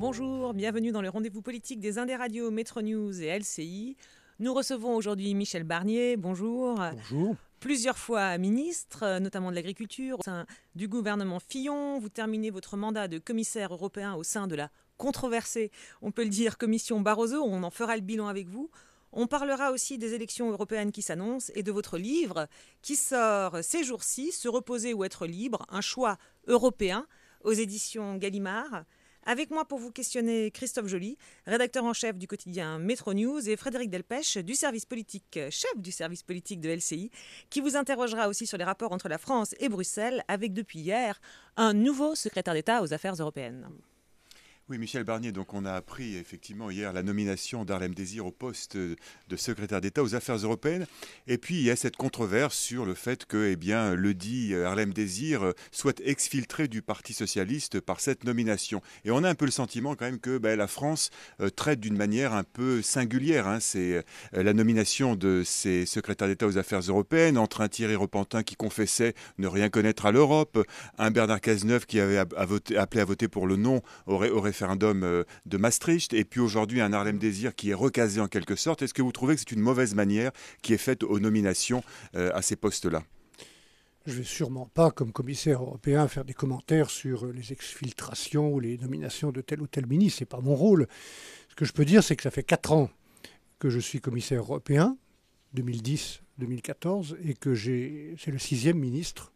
Bonjour, bienvenue dans le rendez-vous politique des Indes radios Métro News et LCI. Nous recevons aujourd'hui Michel Barnier, bonjour. Bonjour. Plusieurs fois ministre, notamment de l'Agriculture, au sein du gouvernement Fillon. Vous terminez votre mandat de commissaire européen au sein de la controversée, on peut le dire, commission Barroso. On en fera le bilan avec vous. On parlera aussi des élections européennes qui s'annoncent et de votre livre qui sort ces jours-ci, Se reposer ou être libre, un choix européen aux éditions Gallimard. Avec moi pour vous questionner Christophe Joly, rédacteur en chef du quotidien Métro News, et Frédéric Delpech, du service politique, chef du service politique de LCI, qui vous interrogera aussi sur les rapports entre la France et Bruxelles, avec depuis hier un nouveau secrétaire d'État aux affaires européennes. Oui, Michel Barnier, donc on a appris effectivement hier la nomination d'Harlem Désir au poste de secrétaire d'État aux affaires européennes. Et puis il y a cette controverse sur le fait que le dit Harlem Désir souhaite exfiltrer du Parti socialiste par cette nomination. Et on a un peu le sentiment quand même que la France traite d'une manière un peu singulière. C'est la nomination de ces secrétaires d'État aux affaires européennes entre un Thierry Repentin qui confessait ne rien connaître à l'Europe, un Bernard Cazeneuve qui avait appelé à voter pour le non au référendum de Maastricht, et puis aujourd'hui un Harlem Désir qui est recasé en quelque sorte. Est-ce que vous trouvez que c'est une mauvaise manière qui est faite aux nominations à ces postes-là ? Je ne vais sûrement pas, comme commissaire européen, faire des commentaires sur les exfiltrations ou les nominations de tel ou tel ministre. Ce n'est pas mon rôle. Ce que je peux dire, c'est que ça fait 4 ans que je suis commissaire européen, 2010-2014, et que c'est le 6e ministre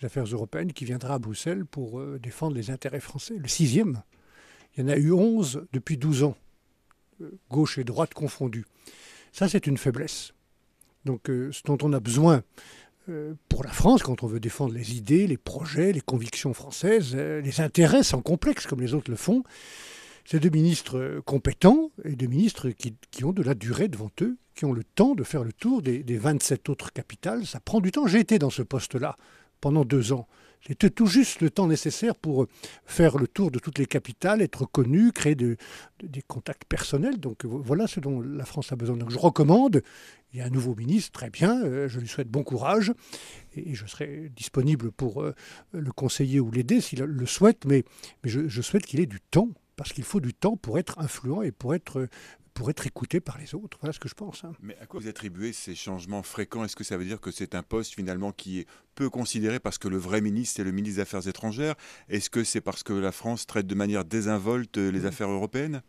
des Affaires européennes qui viendra à Bruxelles pour défendre les intérêts français. Le 6e. Il y en a eu 11 depuis 12 ans, gauche et droite confondues. Ça, c'est une faiblesse. Donc, ce dont on a besoin pour la France, quand on veut défendre les idées, les projets, les convictions françaises, les intérêts sans complexe, comme les autres le font, c'est de ministres compétents et de ministres qui ont de la durée devant eux, qui ont le temps de faire le tour des 27 autres capitales. Ça prend du temps. J'ai été dans ce poste-là pendant 2 ans. C'était tout juste le temps nécessaire pour faire le tour de toutes les capitales, être connu, créer des contacts personnels. Donc voilà ce dont la France a besoin. Donc je recommande, il y a un nouveau ministre, très bien, je lui souhaite bon courage et je serai disponible pour le conseiller ou l'aider s'il le souhaite, mais je souhaite qu'il ait du temps, parce qu'il faut du temps pour être influent et pour être écouté par les autres. Voilà ce que je pense. Mais à quoi vous attribuez ces changements fréquents ? Est-ce que ça veut dire que c'est un poste finalement qui est peu considéré parce que le vrai ministre, c'est le ministre des Affaires étrangères ? Est-ce que c'est parce que la France traite de manière désinvolte les affaires européennes ?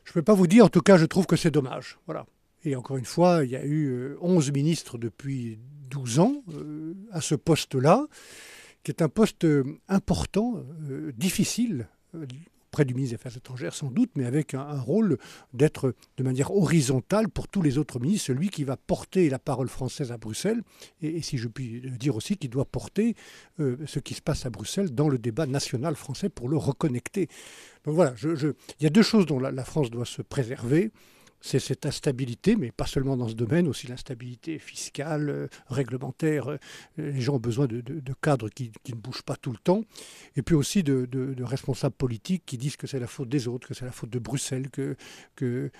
Je ne peux pas vous dire. En tout cas, je trouve que c'est dommage. Voilà. Et encore une fois, il y a eu 11 ministres depuis 12 ans à ce poste-là, qui est un poste important, difficile, auprès du ministre des Affaires étrangères sans doute, mais avec un rôle d'être de manière horizontale pour tous les autres ministres, celui qui va porter la parole française à Bruxelles, et si je puis dire aussi qu'il doit porter ce qui se passe à Bruxelles dans le débat national français pour le reconnecter. Donc voilà, il y a 2 choses dont la France doit se préserver. C'est cette instabilité, mais pas seulement dans ce domaine, aussi l'instabilité fiscale, réglementaire. Les gens ont besoin de cadres qui ne bougent pas tout le temps. Et puis aussi de responsables politiques qui disent que c'est la faute des autres, que c'est la faute de Bruxelles, que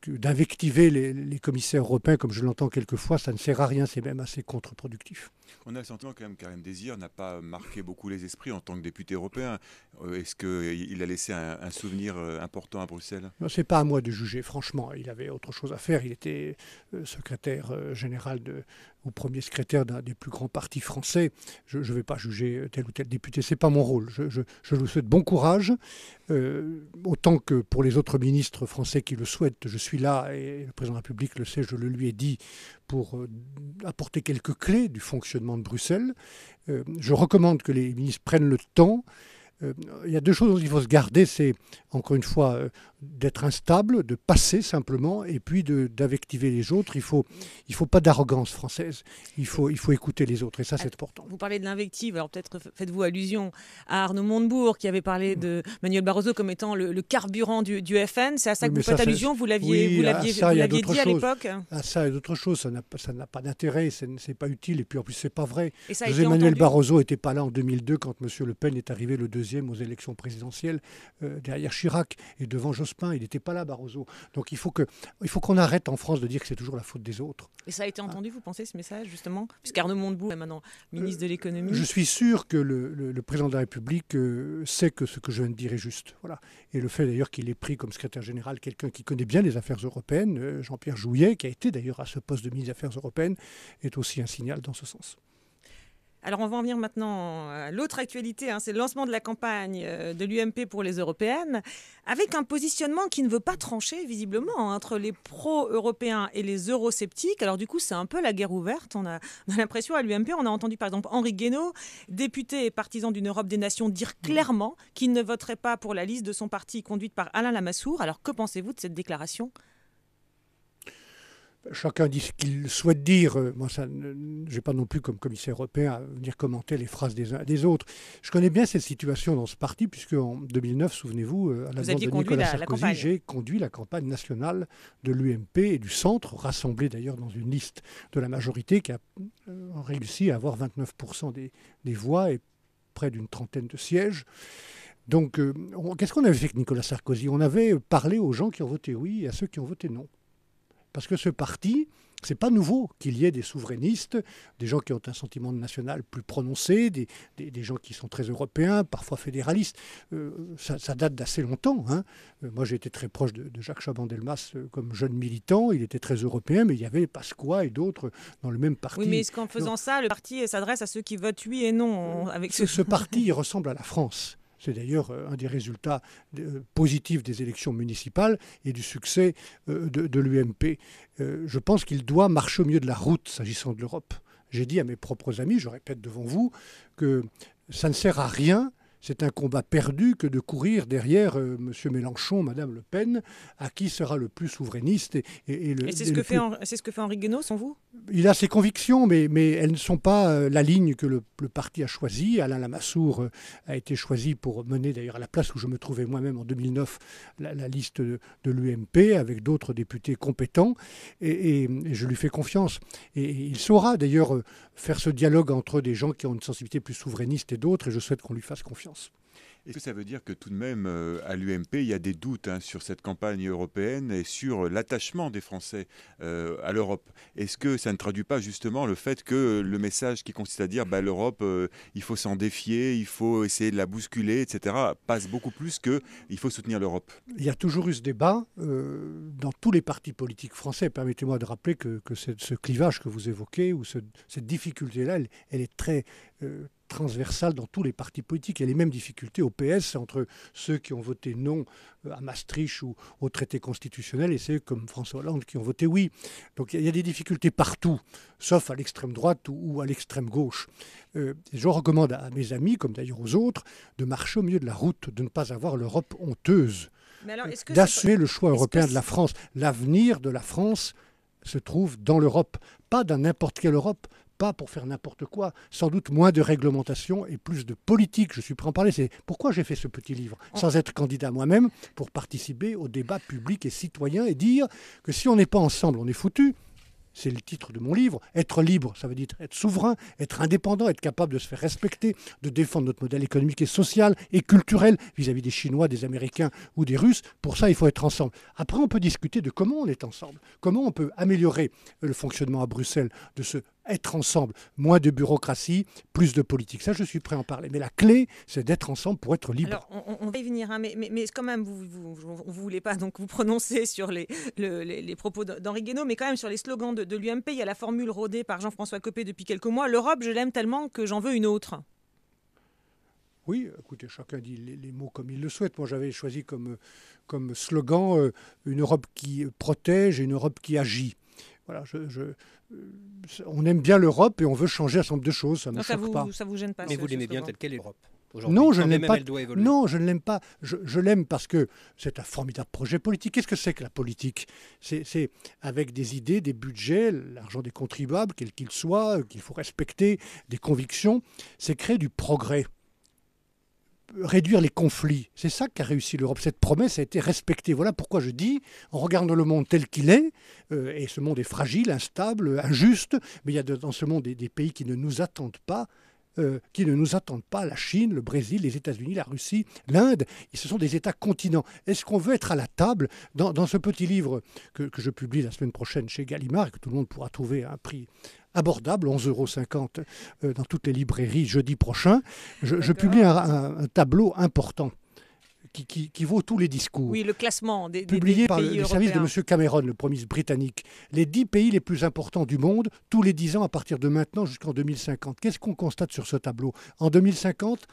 d'invectiver les commissaires européens, comme je l'entends quelquefois, ça ne sert à rien, c'est même assez contre-productif. On a le sentiment quand même qu'Harlem Désir n'a pas marqué beaucoup les esprits en tant que député européen. Est-ce qu'il a laissé un souvenir important à Bruxelles ? Ce n'est pas à moi de juger, franchement. Il avait autre chose à faire. Il était secrétaire général ou premier secrétaire d'un des plus grands partis français. Je ne vais pas juger tel ou tel député. Ce n'est pas mon rôle. Je lui souhaite bon courage. Autant que pour les autres ministres français qui le souhaitent, je suis là, et le président de la République le sait, je le lui ai dit, pour apporter quelques clés du fonctionnement de Bruxelles. Je recommande que les ministres prennent le temps. Il y a 2 choses dont il faut se garder, c'est encore une fois d'être instable, de passer simplement, et puis d'invectiver les autres. Il faut pas d'arrogance française, il faut écouter les autres, et ça c'est important. Vous parlez de l'invective, alors peut-être faites-vous allusion à Arnaud Montebourg qui avait parlé de Manuel Barroso comme étant le carburant du FN. C'est à ça que vous faites allusion, vous l'aviez dit à l'époque. À ça et d'autres choses, ça n'a pas d'intérêt, c'est pas utile, et puis en plus c'est pas vrai. Et ça José Manuel Barroso n'était pas là en 2002 quand M. Le Pen est arrivé le 2e deuxième aux élections présidentielles derrière Chirac et devant Jospin. Il n'était pas là, Barroso. Donc il faut qu'on arrête en France de dire que c'est toujours la faute des autres. Et ça a été entendu, vous pensez, ce message, justement? Puisqu'Arnaud Montebourg est maintenant ministre de l'économie. Je suis sûr que le président de la République sait que ce que je viens de dire est juste. Voilà. Et le fait d'ailleurs qu'il ait pris comme secrétaire général quelqu'un qui connaît bien les affaires européennes, Jean-Pierre Jouyet, qui a été d'ailleurs à ce poste de ministre des Affaires européennes, est aussi un signal dans ce sens. Alors on va en venir maintenant à l'autre actualité, c'est le lancement de la campagne de l'UMP pour les européennes, avec un positionnement qui ne veut pas trancher visiblement entre les pro-européens et les eurosceptiques. Alors du coup c'est un peu la guerre ouverte, on a l'impression à l'UMP, on a entendu par exemple Henri Guénaud, député et partisan d'une Europe des nations, dire clairement qu'il ne voterait pas pour la liste de son parti conduite par Alain Lamassoure. Alors que pensez-vous de cette déclaration ? Chacun dit ce qu'il souhaite dire. Moi, je n'ai pas non plus comme commissaire européen à venir commenter les phrases des uns et des autres. Je connais bien cette situation dans ce parti, puisque en 2009, souvenez-vous, à la demande de Nicolas Sarkozy, j'ai conduit la campagne nationale de l'UMP et du centre, rassemblée d'ailleurs dans une liste de la majorité qui a réussi à avoir 29% des voix et près d'une trentaine de sièges. Donc, qu'est-ce qu'on avait fait avec Nicolas Sarkozy? On avait parlé aux gens qui ont voté oui et à ceux qui ont voté non. Parce que ce parti, ce n'est pas nouveau qu'il y ait des souverainistes, des gens qui ont un sentiment national plus prononcé, des gens qui sont très européens, parfois fédéralistes. Ça date d'assez longtemps. Moi, j'ai été très proche de Jacques Chaban-Delmas comme jeune militant. Il était très européen, mais il y avait Pasqua et d'autres dans le même parti. Oui, mais est-ce qu'en faisant ça, le parti s'adresse à ceux qui votent oui et non avec Ce parti, il ressemble à la France. C'est d'ailleurs un des résultats positifs des élections municipales et du succès de l'UMP. Je pense qu'il doit marcher au milieu de la route s'agissant de l'Europe. J'ai dit à mes propres amis, je répète devant vous, que ça ne sert à rien. C'est un combat perdu que de courir derrière M. Mélenchon, Mme Le Pen, à qui sera le plus souverainiste. Et c'est ce que fait Henri Guénaud, sans vous? Il a ses convictions, mais elles ne sont pas la ligne que le parti a choisie. Alain Lamassoure a été choisi pour mener, d'ailleurs, à la place où je me trouvais moi-même en 2009, la liste de l'UMP, avec d'autres députés compétents. Et je lui fais confiance. Et il saura, d'ailleurs, faire ce dialogue entre des gens qui ont une sensibilité plus souverainiste et d'autres, et je souhaite qu'on lui fasse confiance. Est-ce que ça veut dire que tout de même, à l'UMP, il y a des doutes sur cette campagne européenne et sur l'attachement des Français à l'Europe? Est-ce que ça ne traduit pas justement le fait que le message qui consiste à dire l'Europe, il faut s'en défier, il faut essayer de la bousculer, etc., passe beaucoup plus qu'il faut soutenir l'Europe? Il y a toujours eu ce débat dans tous les partis politiques français. Permettez-moi de rappeler que ce clivage que vous évoquez, ou cette difficulté-là, elle est très transversale dans tous les partis politiques. Il y a les mêmes difficultés au PS entre ceux qui ont voté non à Maastricht ou au traité constitutionnel et ceux comme François Hollande qui ont voté oui. Donc il y a des difficultés partout, sauf à l'extrême droite ou à l'extrême gauche. Je recommande à mes amis, comme d'ailleurs aux autres, de marcher au milieu de la route, de ne pas avoir l'Europe honteuse, d'assumer le choix européen de la France. L'avenir de la France se trouve dans l'Europe, pas dans n'importe quelle Europe, pas pour faire n'importe quoi, sans doute moins de réglementation et plus de politique. Je suis prêt à en parler. C'est pourquoi j'ai fait ce petit livre, sans être candidat moi-même, pour participer au débat public et citoyen et dire que si on n'est pas ensemble, on est foutu. C'est le titre de mon livre. Être libre, ça veut dire être souverain, être indépendant, être capable de se faire respecter, de défendre notre modèle économique et social et culturel vis-à-vis des Chinois, des Américains ou des Russes. Pour ça, il faut être ensemble. Après, on peut discuter de comment on est ensemble, comment on peut améliorer le fonctionnement à Bruxelles, de se être ensemble, moins de bureaucratie, plus de politique. Ça, je suis prêt à en parler. Mais la clé, c'est d'être ensemble pour être libre. Alors, on va y venir, mais quand même, vous ne voulez pas donc vous prononcer sur les propos d'Henri Guénaud, mais quand même sur les slogans de l'UMP, il y a la formule rodée par Jean-François Copé depuis quelques mois, l'Europe, je l'aime tellement que j'en veux une autre. Oui, écoutez, chacun dit les mots comme il le souhaite. Moi, j'avais choisi comme slogan une Europe qui protège et une Europe qui agit. Voilà, on aime bien l'Europe et on veut changer un certain nombre de choses. Ça ne me choque pas. Ça vous gêne pas? Mais vous l'aimez bien telle qu'elle est, l'Europe. Non, je ne l'aime pas. Non, je ne l'aime pas. Je l'aime parce que c'est un formidable projet politique. Qu'est-ce que c'est que la politique? C'est avec des idées, des budgets, l'argent des contribuables, quel qu'il soit, qu'il faut respecter, des convictions. C'est créer du progrès. Réduire les conflits. C'est ça qu'a réussi l'Europe. Cette promesse a été respectée. Voilà pourquoi je dis, en regardant le monde tel qu'il est, et ce monde est fragile, instable, injuste, mais il y a dans ce monde des pays qui ne nous attendent pas, qui ne nous attendent pas, la Chine, le Brésil, les États-Unis, la Russie, l'Inde. Et ce sont des États continents. Est-ce qu'on veut être à la table dans ce petit livre que je publie la semaine prochaine chez Gallimard et que tout le monde pourra trouver à un prix abordable, 11,50 € dans toutes les librairies jeudi prochain, je publie un tableau important qui vaut tous les discours. Oui, le classement des publié par pays les services de M. Cameron, le Premier ministre britannique. Les 10 pays les plus importants du monde, tous les 10 ans à partir de maintenant jusqu'en 2050. Qu'est-ce qu'on constate sur ce tableau? En 2050,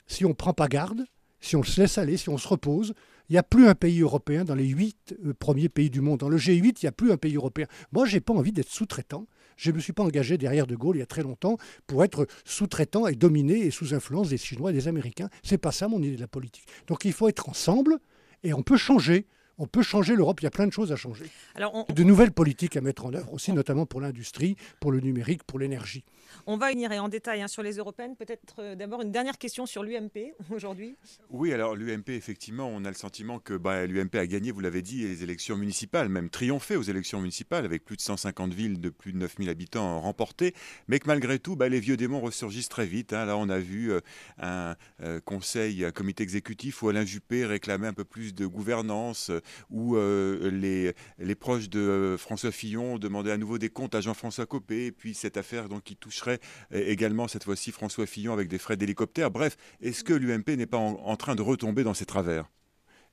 si on ne prend pas garde, si on se laisse aller, si on se repose, il n'y a plus un pays européen dans les 8 premiers pays du monde. Dans le G8, il n'y a plus un pays européen. Moi, je n'ai pas envie d'être sous-traitant. Je ne me suis pas engagé derrière De Gaulle il y a très longtemps pour être sous-traitant et dominé et sous influence des Chinois et des Américains. Ce n'est pas ça mon idée de la politique. Donc il faut être ensemble et on peut changer. On peut changer l'Europe, il y a plein de choses à changer. Alors de nouvelles politiques à mettre en œuvre aussi, notamment pour l'industrie, pour le numérique, pour l'énergie. On va venir en détail sur les européennes. Peut-être d'abord une dernière question sur l'UMP aujourd'hui. Oui, alors l'UMP, effectivement, on a le sentiment que l'UMP a gagné, vous l'avez dit, les élections municipales, même triomphé aux élections municipales, avec plus de 150 villes de plus de 9000 habitants remportées, mais que malgré tout, les vieux démons ressurgissent très vite. Là, on a vu un comité exécutif où Alain Juppé réclamait un peu plus de gouvernance, où les proches de François Fillon demandaient à nouveau des comptes à Jean-François Copé, et puis cette affaire qui toucherait également cette fois-ci François Fillon avec des frais d'hélicoptère. Bref, est-ce que l'UMP n'est pas en train de retomber dans ses travers?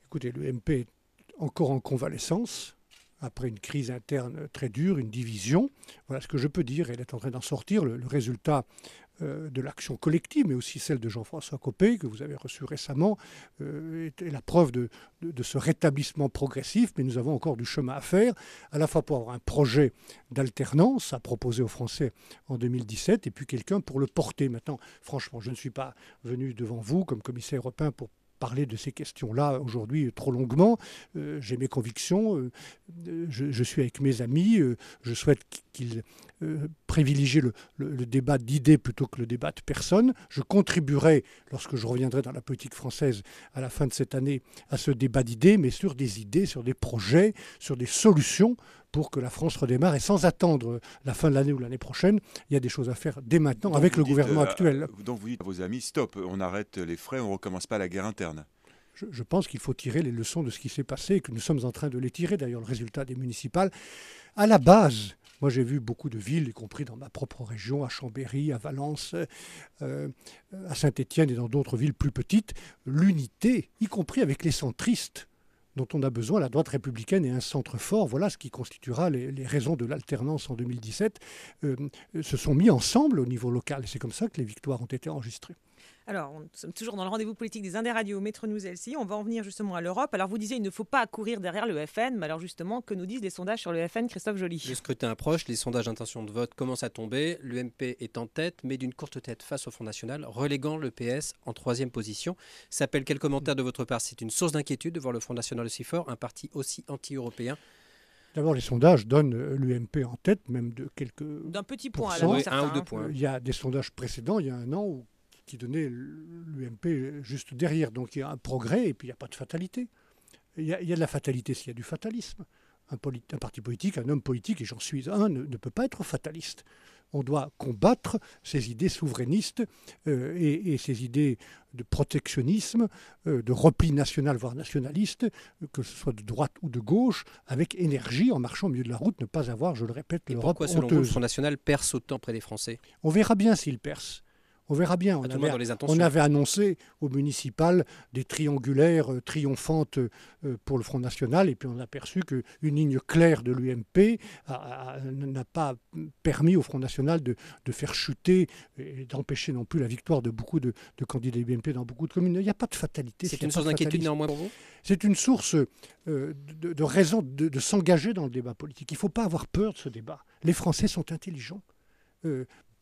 Écoutez, l'UMP est encore en convalescence, après une crise interne très dure, une division. Voilà ce que je peux dire. Elle est en train d'en sortir. Le résultat de l'action collective, mais aussi celle de Jean-François Copé, que vous avez reçu récemment, est la preuve de ce rétablissement progressif, mais nous avons encore du chemin à faire, à la fois pour avoir un projet d'alternance à proposer aux Français en 2017, et puis quelqu'un pour le porter. Maintenant, franchement, je ne suis pas venu devant vous comme commissaire européen pour parler de ces questions-là aujourd'hui trop longuement. J'ai mes convictions, je suis avec mes amis, je souhaite qu'ils privilégient le débat d'idées plutôt que le débat de personnes. Je contribuerai, lorsque je reviendrai dans la politique française à la fin de cette année, à ce débat d'idées, mais sur des idées, sur des projets, sur des solutions pour que la France redémarre. Et sans attendre la fin de l'année ou l'année prochaine, il y a des choses à faire dès maintenant avec le gouvernement actuel. Donc vous dites à vos amis, stop, on arrête les frais, on ne recommence pas la guerre interne. Je pense qu'il faut tirer les leçons de ce qui s'est passé et que nous sommes en train de les tirer. D'ailleurs, le résultat des municipales, à la base, moi j'ai vu beaucoup de villes, y compris dans ma propre région, à Chambéry, à Valence, à Saint-Étienne et dans d'autres villes plus petites, l'unité, y compris avec les centristes, dont on a besoin, la droite républicaine et un centre fort, voilà ce qui constituera les raisons de l'alternance en 2017, se sont mis ensemble au niveau local. C'est comme ça que les victoires ont été enregistrées. Alors, nous sommes toujours dans le rendez-vous politique des Indes Radio, Maître Nouzelsi. On va en venir justement à l'Europe. Alors, vous disiez, il ne faut pas courir derrière le FN. Mais alors, justement, que nous disent les sondages sur le FN, Christophe Joly? Le scrutin approche, les sondages d'intention de vote commencent à tomber. L'UMP est en tête, mais d'une courte tête face au Front National, reléguant le PS en 3e position. S'appelle quel commentaire de votre part? C'est une source d'inquiétude de voir le Front National aussi fort, un parti aussi anti-européen. D'abord, les sondages donnent l'UMP en tête, même de quelques... D'un petit point, alors, oui, 1 ou 2 points. Il y a des sondages précédents, il y a un an, qui donnait l'UMP juste derrière. Donc il y a un progrès et puis il n'y a pas de fatalité. Il y a de la fatalité s'il y a du fatalisme. Un parti politique, un homme politique, et j'en suis un, ne peut pas être fataliste. On doit combattre ces idées souverainistes et ces idées de protectionnisme, de repli national, voire nationaliste, que ce soit de droite ou de gauche, avec énergie, en marchant au milieu de la route, ne pas avoir, je le répète, l'Europe honteuse. Pourquoi, selon vous, le Front National perce autant auprès des Français? On verra bien s'il perce. On verra bien. On avait annoncé aux municipales des triangulaires triomphantes pour le Front National, et puis on a aperçu qu'une ligne claire de l'UMP n'a pas permis au Front National de faire chuter et d'empêcher non plus la victoire de beaucoup de candidats UMP dans beaucoup de communes. Il n'y a pas de fatalité. C'est une source d'inquiétude néanmoins pour vous? C'est une source de raison de s'engager dans le débat politique. Il ne faut pas avoir peur de ce débat. Les Français sont intelligents.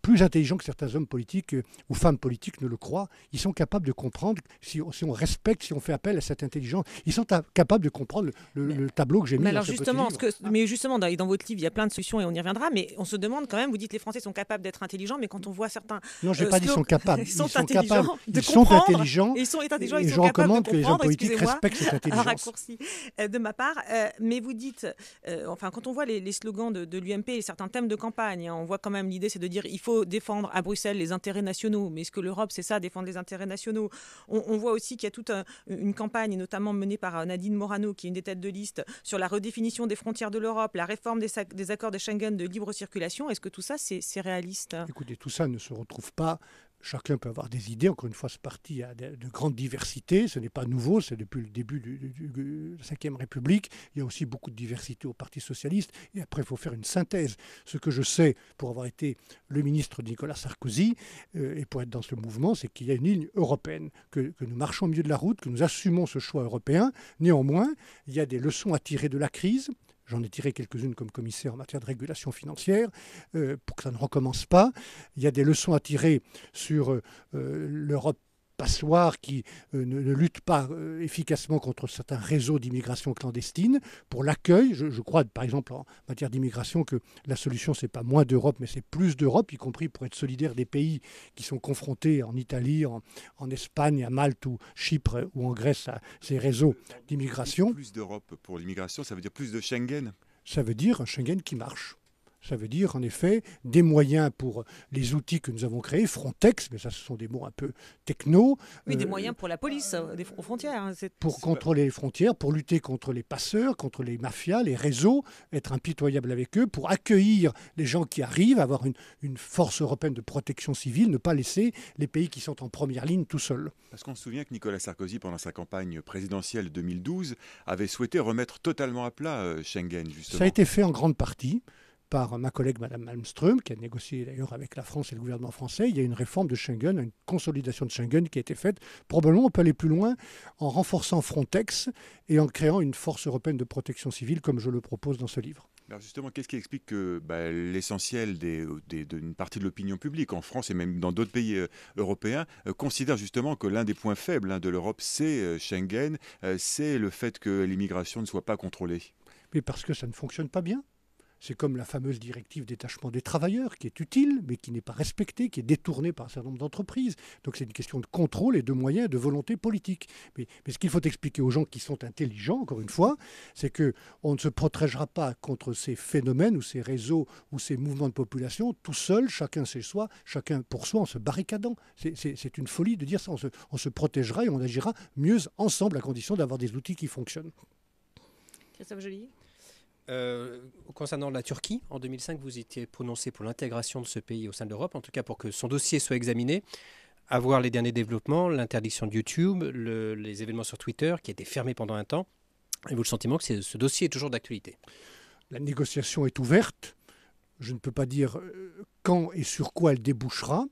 Plus intelligents que certains hommes politiques ou femmes politiques ne le croient. Ils sont capables de comprendre, si on respecte, si on fait appel à cette intelligence, ils sont capables de comprendre le tableau que j'ai mis dans ce petit livre. Mais justement, dans votre livre, il y a plein de solutions et on y reviendra, mais on se demande quand même, vous dites les Français sont capables d'être intelligents, mais quand on voit certains... Non, je n'ai pas dit qu'ils sont capables. Ils sont intelligents. Ils sont intelligents. Ils sont intelligents, et ils je sont capables recommande de que les hommes comprendre, politiques respectent cette intelligence. Un raccourci de ma part. Mais vous dites, quand on voit les slogans de l'UMP et certains thèmes de campagne, on voit quand même l'idée, c'est de dire il faut faut défendre à Bruxelles les intérêts nationaux. Mais est-ce que l'Europe, c'est ça, défendre les intérêts nationaux? On voit aussi qu'il y a toute une campagne, notamment menée par Nadine Morano, qui est une des têtes de liste, sur la redéfinition des frontières de l'Europe, la réforme des accords de Schengen de libre circulation. Est-ce que tout ça, c'est réaliste? Écoutez, tout ça ne se retrouve pas. Chacun peut avoir des idées. Encore une fois, ce parti a de grandes diversités. Ce n'est pas nouveau, c'est depuis le début de la Ve République. Il y a aussi beaucoup de diversité au Parti socialiste. Et après, il faut faire une synthèse. Ce que je sais, pour avoir été le ministre de Nicolas Sarkozy, et pour être dans ce mouvement, c'est qu'il y a une ligne européenne, que nous marchons au milieu de la route, que nous assumons ce choix européen. Néanmoins, il y a des leçons à tirer de la crise. J'en ai tiré quelques-unes comme commissaire en matière de régulation financière, pour que ça ne recommence pas. Il y a des leçons à tirer sur l'Europe passoire qui ne lutte pas efficacement contre certains réseaux d'immigration clandestine. Pour l'accueil, je crois par exemple en matière d'immigration que la solution c'est pas moins d'Europe mais c'est plus d'Europe, y compris pour être solidaire des pays qui sont confrontés en Italie, en Espagne, à Malte ou Chypre ou en Grèce à ces réseaux d'immigration. Plus d'Europe pour l'immigration, ça veut dire plus de Schengen? Ça veut dire un Schengen qui marche. Ça veut dire, en effet, des moyens pour les outils que nous avons créés, Frontex, mais ça, ce sont des mots un peu techno. Oui, des moyens pour la police aux frontières. Hein, pour contrôler les frontières, pour lutter contre les passeurs, contre les mafias, les réseaux, être impitoyable avec eux, pour accueillir les gens qui arrivent, avoir une force européenne de protection civile, ne pas laisser les pays qui sont en première ligne tout seuls. Parce qu'on se souvient que Nicolas Sarkozy, pendant sa campagne présidentielle 2012, avait souhaité remettre totalement à plat Schengen, justement. Ça a été fait en grande partie par ma collègue Madame Malmström, qui a négocié d'ailleurs avec la France et le gouvernement français. Il y a une réforme de Schengen, une consolidation de Schengen qui a été faite. Probablement, on peut aller plus loin en renforçant Frontex et en créant une force européenne de protection civile, comme je le propose dans ce livre. Alors justement, qu'est-ce qui explique que l'essentiel d'une partie de l'opinion publique en France et même dans d'autres pays européens considère justement que l'un des points faibles de l'Europe, c'est Schengen, c'est le fait que l'immigration ne soit pas contrôlée? Mais parce que ça ne fonctionne pas bien. C'est comme la fameuse directive détachement des travailleurs, qui est utile, mais qui n'est pas respectée, qui est détournée par un certain nombre d'entreprises. Donc c'est une question de contrôle et de moyens et de volonté politique. Mais ce qu'il faut expliquer aux gens qui sont intelligents, encore une fois, c'est qu'on ne se protégera pas contre ces phénomènes ou ces réseaux ou ces mouvements de population tout seul, chacun chez soi, chacun pour soi, en se barricadant. C'est une folie de dire ça. On se protégera et on agira mieux ensemble à condition d'avoir des outils qui fonctionnent. Christophe Joly. Concernant la Turquie, en 2005, vous étiez prononcé pour l'intégration de ce pays au sein de l'Europe, en tout cas pour que son dossier soit examiné. À voir les derniers développements, l'interdiction de YouTube, les événements sur Twitter qui étaient fermés pendant un temps. Avez-vous le sentiment que ce dossier est toujours d'actualité? La négociation est ouverte. Je ne peux pas dire quand et sur quoi elle débouchera.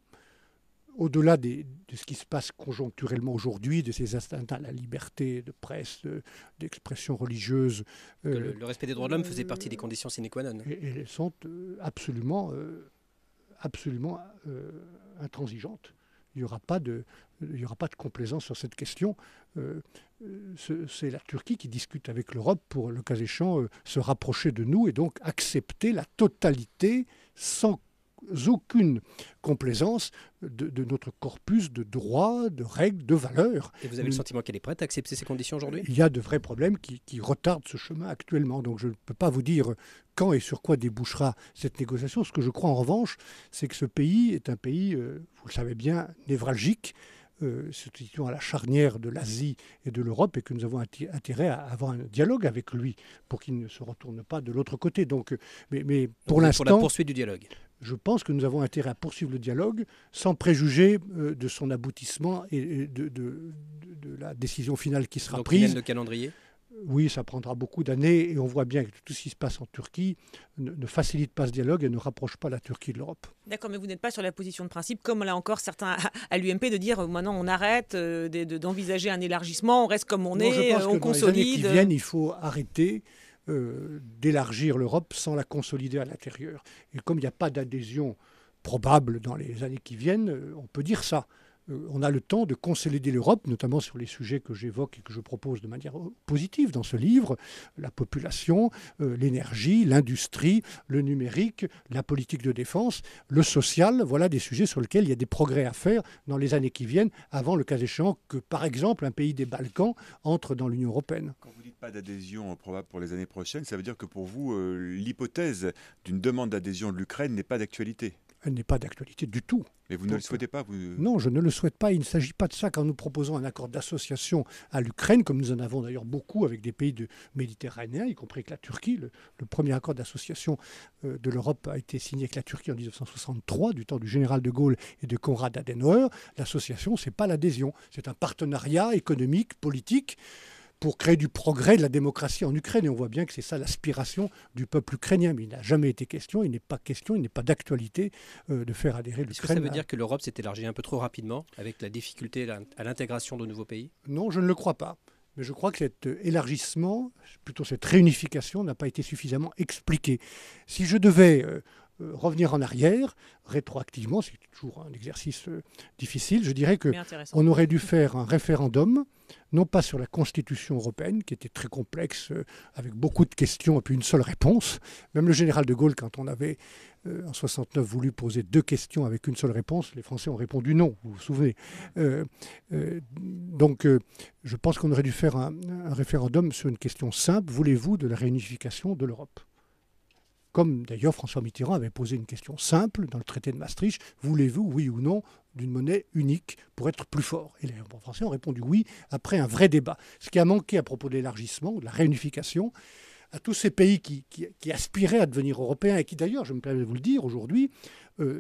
Au-delà de ce qui se passe conjoncturellement aujourd'hui, de ces atteintes à la liberté de presse, d'expression religieuse. Le respect des droits de l'homme faisait partie des conditions sine qua non. Et elles sont absolument intransigeantes. Il n'y aura pas de complaisance sur cette question. C'est la Turquie qui discute avec l'Europe pour, le cas échéant, se rapprocher de nous et donc accepter la totalité sans aucune complaisance de notre corpus de droits, de règles, de valeurs. Et vous avez le sentiment qu'elle est prête à accepter ces conditions aujourd'hui? Il y a de vrais problèmes qui retardent ce chemin actuellement. Donc je ne peux pas vous dire quand et sur quoi débouchera cette négociation. Ce que je crois en revanche, c'est que ce pays est un pays, vous le savez bien, névralgique, se situant à la charnière de l'Asie et de l'Europe, et que nous avons intérêt à avoir un dialogue avec lui pour qu'il ne se retourne pas de l'autre côté. Donc, mais pour l'instant, pour la poursuite du dialogue. Je pense que nous avons intérêt à poursuivre le dialogue sans préjuger de son aboutissement et de la décision finale qui sera prise. Donc, il y a le calendrier? Oui, ça prendra beaucoup d'années et on voit bien que tout ce qui se passe en Turquie ne facilite pas ce dialogue et ne rapproche pas la Turquie de l'Europe. D'accord, mais vous n'êtes pas sur la position de principe, comme là encore certains à l'UMP, de dire maintenant on arrête d'envisager un élargissement, on reste comme on est, je pense on que consolide. Dans les années qui viennent, il faut arrêter d'élargir l'Europe sans la consolider à l'intérieur. Et comme il n'y a pas d'adhésion probable dans les années qui viennent, on peut dire ça. On a le temps de consolider l'Europe, notamment sur les sujets que j'évoque et que je propose de manière positive dans ce livre, la population, l'énergie, l'industrie, le numérique, la politique de défense, le social. Voilà des sujets sur lesquels il y a des progrès à faire dans les années qui viennent, avant le cas échéant que, par exemple, un pays des Balkans entre dans l'Union européenne. Quand vous dites pas d'adhésion probable pour les années prochaines, ça veut dire que pour vous, l'hypothèse d'une demande d'adhésion de l'Ukraine n'est pas d'actualité? Elle n'est pas d'actualité du tout. Mais vous ne le souhaitez pas Non, je ne le souhaite pas. Il ne s'agit pas de ça. Quand nous proposons un accord d'association à l'Ukraine, comme nous en avons d'ailleurs beaucoup avec des pays méditerranéens, y compris avec la Turquie. Le premier accord d'association de l'Europe a été signé avec la Turquie en 1963, du temps du général de Gaulle et de Konrad Adenauer. L'association, ce n'est pas l'adhésion. C'est un partenariat économique, politique, pour créer du progrès, de la démocratie en Ukraine. Et on voit bien que c'est ça l'aspiration du peuple ukrainien. Mais il n'a jamais été question, il n'est pas d'actualité de faire adhérer l'Ukraine. Est-ce que ça veut dire que l'Europe s'est élargie un peu trop rapidement avec la difficulté à l'intégration de nouveaux pays? Non, je ne le crois pas. Mais je crois que cet élargissement, plutôt cette réunification, n'a pas été suffisamment expliqué. Si je devais revenir en arrière, rétroactivement, c'est toujours un exercice difficile, je dirais qu'on aurait dû faire un référendum, non pas sur la Constitution européenne, qui était très complexe, avec beaucoup de questions et puis une seule réponse. Même le général de Gaulle, quand on avait, en 69, voulu poser 2 questions avec une seule réponse, les Français ont répondu non, vous vous souvenez. Donc, je pense qu'on aurait dû faire un référendum sur une question simple. Voulez-vous de la réunification de l'Europe ? Comme d'ailleurs François Mitterrand avait posé une question simple dans le traité de Maastricht, voulez-vous, oui ou non, d'une monnaie unique pour être plus fort? Et les Français ont répondu oui, après un vrai débat. Ce qui a manqué à propos de l'élargissement, de la réunification, à tous ces pays qui aspiraient à devenir européens et qui d'ailleurs, je me permets de vous le dire, aujourd'hui,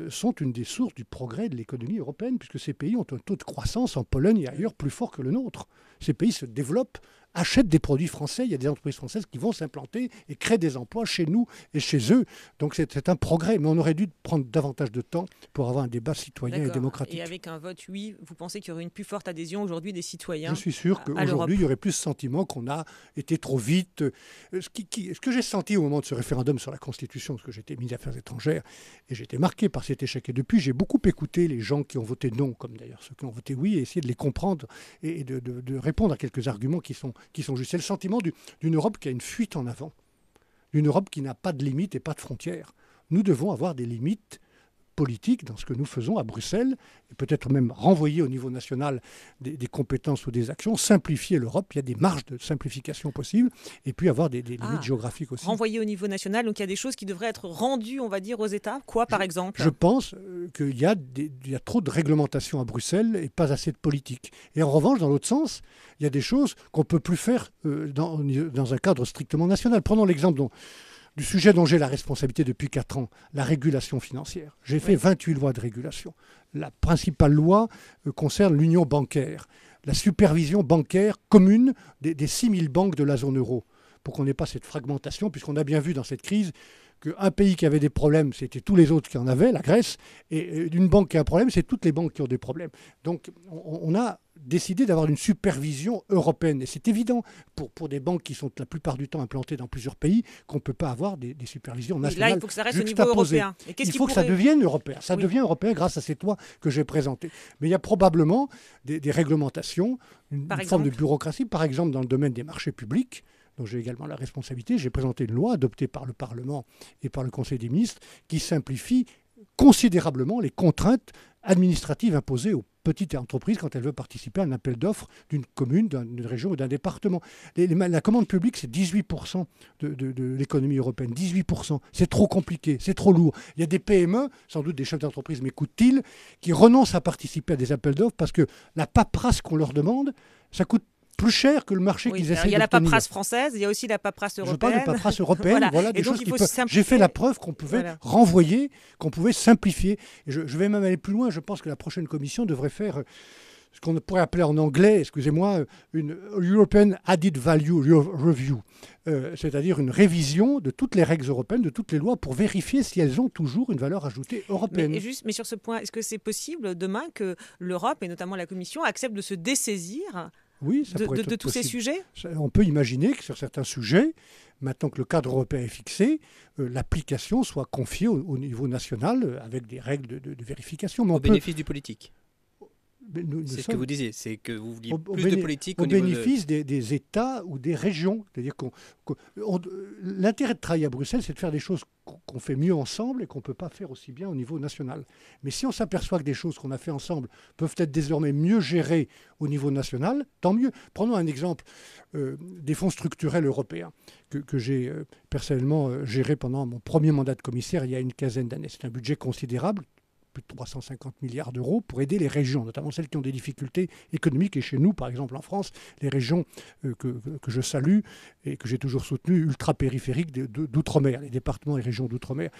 sont une des sources du progrès de l'économie européenne, puisque ces pays ont un taux de croissance en Pologne et ailleurs plus fort que le nôtre. Ces pays se développent, achètent des produits français, il y a des entreprises françaises qui vont s'implanter et créer des emplois chez nous et chez eux. Donc c'est un progrès, mais on aurait dû prendre davantage de temps pour avoir un débat citoyen et démocratique. Et avec un vote oui, vous pensez qu'il y aurait une plus forte adhésion aujourd'hui des citoyens? Je suis sûr qu'aujourd'hui, il y aurait plus ce sentiment qu'on a été trop vite. Ce que j'ai senti au moment de ce référendum sur la Constitution, parce que j'étais ministre des Affaires étrangères, et j'étais marqué par cet échec. Et depuis, j'ai beaucoup écouté les gens qui ont voté non, comme d'ailleurs ceux qui ont voté oui, et essayé de les comprendre et de répondre à quelques arguments qui sont justes. C'est le sentiment d'une Europe qui a une fuite en avant, d'une Europe qui n'a pas de limites et pas de frontières. Nous devons avoir des limites politiques dans ce que nous faisons à Bruxelles, et peut-être même renvoyer au niveau national des compétences ou des actions, simplifier l'Europe, il y a des marges de simplification possibles, et puis avoir des limites géographiques aussi. Renvoyer au niveau national, donc il y a des choses qui devraient être rendues, on va dire, aux États. Quoi, par exemple? Je pense qu'il y a trop de réglementation à Bruxelles et pas assez de politique. Et en revanche, dans l'autre sens, il y a des choses qu'on ne peut plus faire dans un cadre strictement national. Prenons l'exemple du sujet dont j'ai la responsabilité depuis 4 ans, la régulation financière. J'ai fait 28 lois de régulation. La principale loi concerne l'union bancaire, la supervision bancaire commune des 6000 banques de la zone euro, pour qu'on n'ait pas cette fragmentation, puisqu'on a bien vu dans cette crise qu'un pays qui avait des problèmes, c'était tous les autres qui en avaient, la Grèce, et une banque qui a un problème, c'est toutes les banques qui ont des problèmes. Donc on a décidé d'avoir une supervision européenne. Et c'est évident pour des banques qui sont la plupart du temps implantées dans plusieurs pays qu'on ne peut pas avoir des supervisions nationales. Là, il faut que ça reste au niveau européen. Il faut que ça devienne européen. Ça devient européen grâce à ces lois que j'ai présentées. Mais il y a probablement des réglementations, une forme de bureaucratie, par exemple dans le domaine des marchés publics, dont j'ai également la responsabilité. J'ai présenté une loi adoptée par le Parlement et par le Conseil des ministres qui simplifie considérablement les contraintes administratives imposées aux petites entreprises quand elles veulent participer à un appel d'offres d'une commune, d'une région ou d'un département. La commande publique, c'est 18% de l'économie européenne. 18%. C'est trop compliqué, c'est trop lourd. Il y a des PME, sans doute des chefs d'entreprise m'écoutent-ils, qui renoncent à participer à des appels d'offres parce que la paperasse qu'on leur demande, ça coûte plus cher que le marché qu'ils essaient d'obtenir. Il y a la paperasse française, il y a aussi la paperasse européenne. Je parle de paperasse européenne, voilà des choses J'ai fait la preuve qu'on pouvait renvoyer, qu'on pouvait simplifier. Et je vais même aller plus loin, je pense que la prochaine commission devrait faire ce qu'on pourrait appeler en anglais, excusez-moi, une European Added Value Review, c'est-à-dire une révision de toutes les règles européennes, de toutes les lois, pour vérifier si elles ont toujours une valeur ajoutée européenne. Mais sur ce point, est-ce que c'est possible demain que l'Europe, et notamment la Commission, accepte de se dessaisir de tous ces sujets? On peut imaginer que sur certains sujets, maintenant que le cadre européen est fixé, l'application soit confiée au niveau national avec des règles de vérification. Mais au bénéfice du politique. C'est ce que vous disiez, c'est que vous vouliez plus de politique au bénéfice des États ou des régions. C'est-à-dire l'intérêt de travailler à Bruxelles, c'est de faire des choses qu'on fait mieux ensemble et qu'on ne peut pas faire aussi bien au niveau national. Mais si on s'aperçoit que des choses qu'on a fait ensemble peuvent être désormais mieux gérées au niveau national, tant mieux. Prenons un exemple des fonds structurels européens que j'ai personnellement géré pendant mon premier mandat de commissaire il y a une quinzaine d'années. C'est un budget considérable plus de 350 milliards d'euros pour aider les régions, notamment celles qui ont des difficultés économiques. Et chez nous, par exemple en France, les régions que je salue et que j'ai toujours soutenues, ultra-périphériques d'outre-mer, les départements et régions d'outre-mer.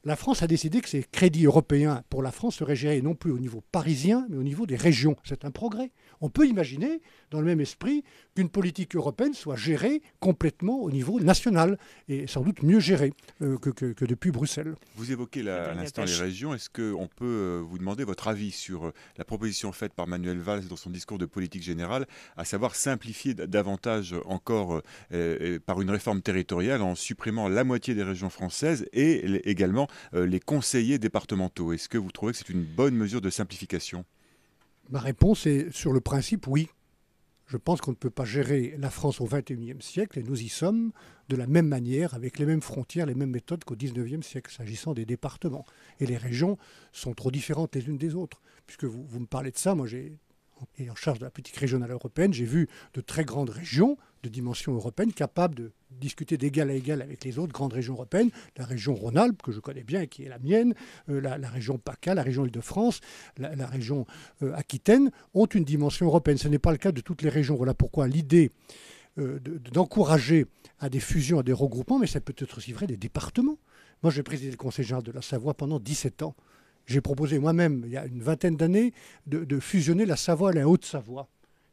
La France a décidé que ces crédits européens pour la France seraient gérés non plus au niveau parisien, mais au niveau des régions. C'est un progrès. On peut imaginer, dans le même esprit, qu'une politique européenne soit gérée complètement au niveau national et sans doute mieux gérée que depuis Bruxelles. Vous évoquez à l'instant les régions. Est-ce qu'on peut vous demander votre avis sur la proposition faite par Manuel Valls dans son discours de politique générale, à savoir simplifier davantage encore par une réforme territoriale en supprimant la moitié des régions françaises et également les conseillers départementaux? Est-ce que vous trouvez que c'est une bonne mesure de simplification? Ma réponse est, sur le principe, oui. Je pense qu'on ne peut pas gérer la France au XXIe siècle, et nous y sommes, de la même manière, avec les mêmes frontières, les mêmes méthodes qu'au XIXe siècle, s'agissant des départements. Et les régions sont trop différentes les unes des autres. Puisque vous me parlez de ça, moi et en charge de la politique régionale européenne, j'ai vu de très grandes régions de dimension européenne capables de discuter d'égal à égal avec les autres grandes régions européennes. La région Rhône-Alpes, que je connais bien et qui est la mienne, la région PACA, la région Île-de-France, la région Aquitaine, ont une dimension européenne. Ce n'est pas le cas de toutes les régions. Voilà pourquoi l'idée d'encourager à des fusions, à des regroupements, mais ça peut être aussi vrai des départements. Moi, j'ai présidé le Conseil général de la Savoie pendant 17 ans. J'ai proposé moi-même, il y a une vingtaine d'années, de fusionner la Savoie et la Haute-Savoie.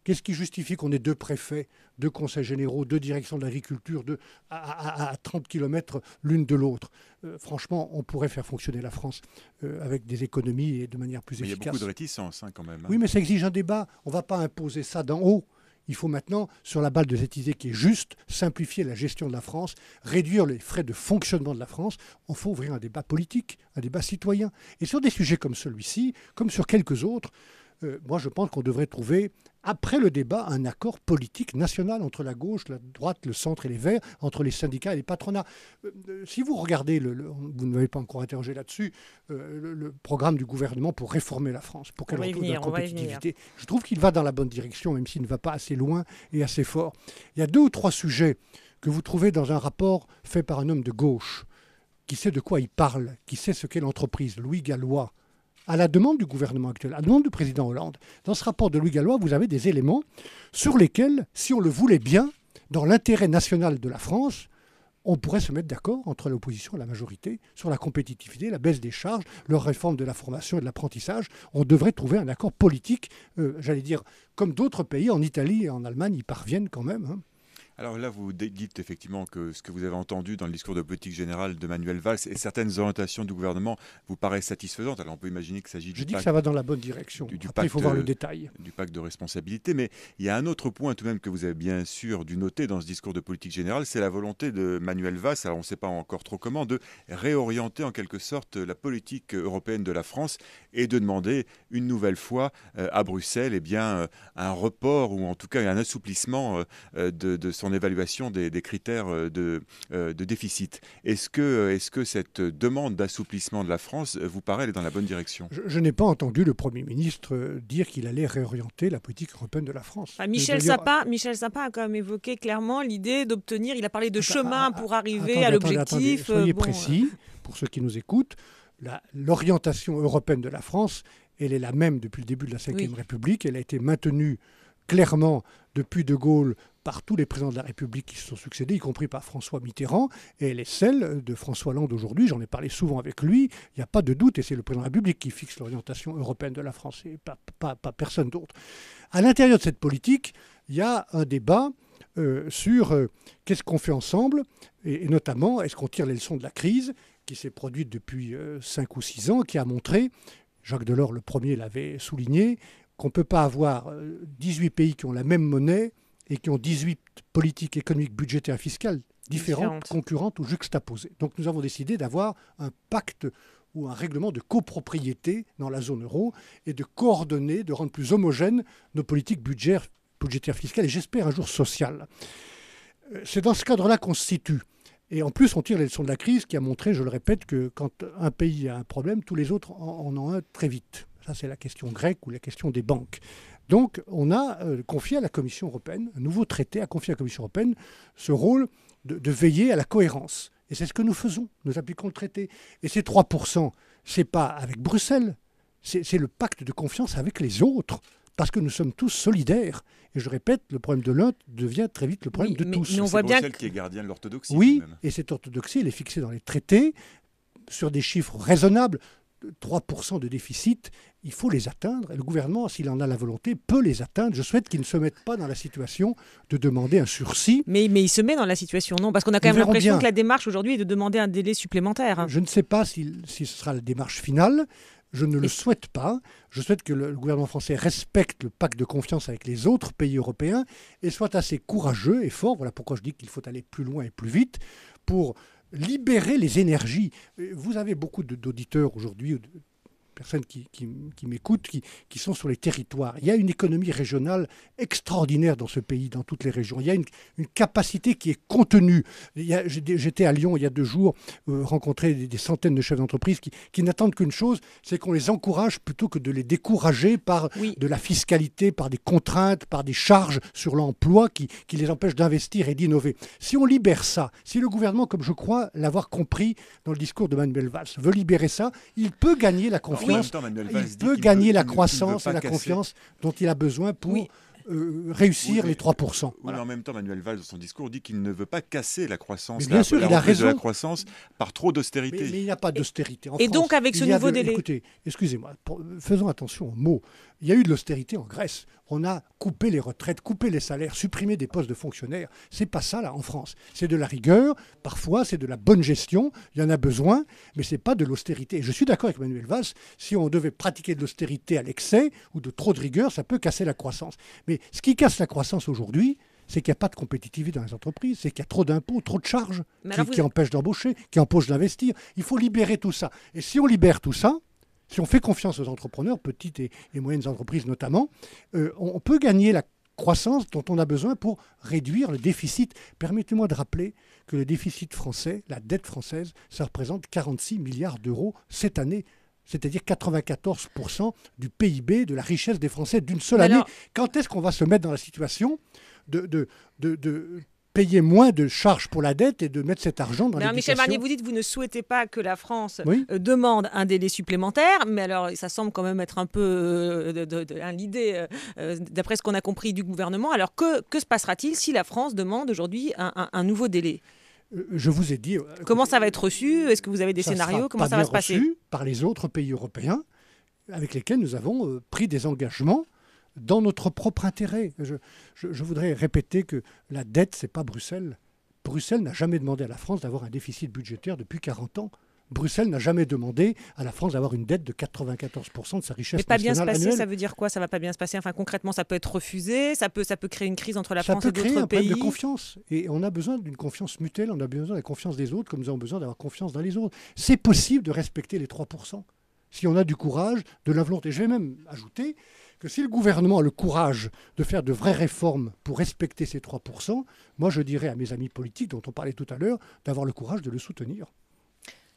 Qu'est-ce qui justifie qu'on ait 2 préfets, 2 conseils généraux, 2 directions de l'agriculture à 30 km l'une de l'autre? Franchement, on pourrait faire fonctionner la France avec des économies et de manière plus efficace. Il y a beaucoup de réticences quand même. Oui, mais ça exige un débat. On ne va pas imposer ça d'en haut. Il faut maintenant, sur la base de cette idée qui est juste, simplifier la gestion de la France, réduire les frais de fonctionnement de la France. Il faut ouvrir un débat politique, un débat citoyen. Et sur des sujets comme celui-ci, comme sur quelques autres, moi je pense qu'on devrait trouver, après le débat, un accord politique national entre la gauche, la droite, le centre et les Verts, entre les syndicats et les patronats. Si vous regardez, vous ne m'avez pas encore interrogé là-dessus, le programme du gouvernement pour réformer la France, pour qu'elle retrouve de la compétitivité, je trouve qu'il va dans la bonne direction, même s'il ne va pas assez loin et assez fort. Il y a 2 ou 3 sujets que vous trouvez dans un rapport fait par un homme de gauche, qui sait de quoi il parle, qui sait ce qu'est l'entreprise, Louis Gallois, à la demande du gouvernement actuel, à la demande du président Hollande. Dans ce rapport de Louis Gallois, vous avez des éléments sur lesquels, si on le voulait bien, dans l'intérêt national de la France, on pourrait se mettre d'accord entre l'opposition et la majorité sur la compétitivité, la baisse des charges, leur réforme de la formation et de l'apprentissage. On devrait trouver un accord politique, j'allais dire, comme d'autres pays, en Italie et en Allemagne, y parviennent quand même, hein. Alors là, vous dites effectivement que ce que vous avez entendu dans le discours de politique générale de Manuel Valls et certaines orientations du gouvernement vous paraissent satisfaisantes. Alors on peut imaginer qu'il s'agit Je dis que ça va dans la bonne direction. Après, il faut voir le détail. Du pacte de responsabilité. Mais il y a un autre point tout de même que vous avez bien sûr dû noter dans ce discours de politique générale, c'est la volonté de Manuel Valls, alors on ne sait pas encore trop comment, de réorienter en quelque sorte la politique européenne de la France et de demander une nouvelle fois à Bruxelles un report ou en tout cas un assouplissement de son évaluation des critères de déficit. Est-ce que cette demande d'assouplissement de la France vous paraît aller dans la bonne direction? Je n'ai pas entendu le Premier ministre dire qu'il allait réorienter la politique européenne de la France. Michel Sapin a quand même évoqué clairement l'idée d'obtenir, il a parlé de chemin pour arriver à l'objectif. Soyez précis, pour ceux qui nous écoutent, l'orientation européenne de la France, elle est la même depuis le début de la Ve République, elle a été maintenue clairement depuis De Gaulle par tous les présidents de la République qui se sont succédés, y compris par François Mitterrand, et elle est celle de François Hollande aujourd'hui. J'en ai parlé souvent avec lui, il n'y a pas de doute, et c'est le président de la République qui fixe l'orientation européenne de la France, et pas personne d'autre. À l'intérieur de cette politique, il y a un débat sur qu'est-ce qu'on fait ensemble, et notamment, est-ce qu'on tire les leçons de la crise qui s'est produite depuis 5 ou 6 ans, qui a montré, Jacques Delors le premier l'avait souligné, qu'on ne peut pas avoir 18 pays qui ont la même monnaie et qui ont 18 politiques économiques, budgétaires et fiscales différentes, concurrentes ou juxtaposées. Donc nous avons décidé d'avoir un pacte ou un règlement de copropriété dans la zone euro et de coordonner, de rendre plus homogènes nos politiques budgétaires, fiscales et j'espère un jour sociales. C'est dans ce cadre-là qu'on se situe. Et en plus, on tire les leçons de la crise qui a montré, je le répète, que quand un pays a un problème, tous les autres en ont un très vite. Ça, c'est la question grecque ou la question des banques. Donc, on a confié à la Commission européenne, un nouveau traité a confié à la Commission européenne ce rôle de veiller à la cohérence. Et c'est ce que nous faisons. Nous appliquons le traité. Et ces 3%, ce n'est pas avec Bruxelles, c'est le pacte de confiance avec les autres. Parce que nous sommes tous solidaires. Et je répète, le problème de l'un devient très vite le problème de tous. Mais on c'est voit bien Bruxelles qui est gardien de l'orthodoxie. Oui, tout de même. et cette orthodoxie, elle est fixée dans les traités, sur des chiffres raisonnables. 3% de déficit, il faut les atteindre. Et le gouvernement, s'il en a la volonté, peut les atteindre. Je souhaite qu'il ne se mette pas dans la situation de demander un sursis. Mais il se met dans la situation, non? Parce qu'on a quand Nous même verrons l'impression bien. que la démarche aujourd'hui est de demander un délai supplémentaire. Je ne sais pas si ce sera la démarche finale. Je ne le souhaite pas. Je souhaite que le gouvernement français respecte le pacte de confiance avec les autres pays européens et soit assez courageux et fort. Voilà pourquoi je dis qu'il faut aller plus loin et plus vite pour libérer les énergies. Vous avez beaucoup d'auditeurs aujourd'hui, de personnes qui m'écoutent, qui sont sur les territoires. Il y a une économie régionale extraordinaire dans ce pays, dans toutes les régions. Il y a une capacité qui est contenue. J'étais à Lyon il y a 2 jours, rencontrer des centaines de chefs d'entreprise qui n'attendent qu'une chose, c'est qu'on les encourage plutôt que de les décourager par de la fiscalité, par des contraintes, par des charges sur l'emploi qui les empêchent d'investir et d'innover. Si on libère ça, si le gouvernement, comme je crois l'avoir compris dans le discours de Manuel Valls, veut libérer ça, il peut gagner la confiance. En même temps, Manuel Valls Il dit peut qu'il gagner la qu'il ne veut croissance pas et la casser. confiance dont il a besoin pour Oui. réussir Oui, les 3%. Oui, Voilà. mais en même temps, Manuel Valls, dans son discours, dit qu'il ne veut pas casser la croissance, Mais bien sûr, il a reprise de la raison. croissance par trop d'austérité. Mais il n'y a pas d'austérité en Et France. donc, avec ce Il y a nouveau délai. Écoutez, excusez-moi, faisons attention aux mots. Il y a eu de l'austérité en Grèce. On a coupé les retraites, coupé les salaires, supprimé des postes de fonctionnaires. C'est pas ça, là, en France. C'est de la rigueur, parfois, c'est de la bonne gestion. Il y en a besoin, mais c'est pas de l'austérité. Et je suis d'accord avec Manuel Valls, si on devait pratiquer de l'austérité à l'excès ou de trop de rigueur, ça peut casser la croissance. Mais ce qui casse la croissance aujourd'hui, c'est qu'il n'y a pas de compétitivité dans les entreprises, c'est qu'il y a trop d'impôts, trop de charges qui empêchent d'embaucher, qui empêchent d'investir. Il faut libérer tout ça. Et si on libère tout ça, si on fait confiance aux entrepreneurs, petites et moyennes entreprises notamment, on peut gagner la croissance dont on a besoin pour réduire le déficit. Permettez-moi de rappeler que le déficit français, la dette française, ça représente 46 milliards d'euros cette année. C'est-à-dire 94% du PIB, de la richesse des Français d'une seule année. Quand est-ce qu'on va se mettre dans la situation de payer moins de charges pour la dette et de mettre cet argent dans l'éducation? Michel Barnier, vous dites que vous ne souhaitez pas que la France demande un délai supplémentaire, mais alors ça semble quand même être un peu l'idée, d'après ce qu'on a compris du gouvernement. Alors que se passera-t-il si la France demande aujourd'hui un nouveau délai? Je vous ai dit... Comment ça va être reçu? Est-ce que vous avez des scénarios? Comment ça va se passer? Reçu par les autres pays européens avec lesquels nous avons pris des engagements dans notre propre intérêt. Je voudrais répéter que la dette, ce n'est pas Bruxelles. Bruxelles n'a jamais demandé à la France d'avoir un déficit budgétaire depuis 40 ans. Bruxelles n'a jamais demandé à la France d'avoir une dette de 94% de sa richesse nationale. Mais pas bien se passer, annuelle. ça veut dire quoi? Ça va pas bien se passer? Enfin, concrètement, ça peut être refusé, ça peut créer une crise entre la France et d'autres pays. Ça peut créer un problème de confiance. Et on a besoin d'une confiance mutuelle, on a besoin de la confiance des autres, comme nous avons besoin d'avoir confiance dans les autres. C'est possible de respecter les 3%, si on a du courage, de la volonté. Je vais même ajouter que si le gouvernement a le courage de faire de vraies réformes pour respecter ces 3%, moi je dirais à mes amis politiques, dont on parlait tout à l'heure, d'avoir le courage de le soutenir.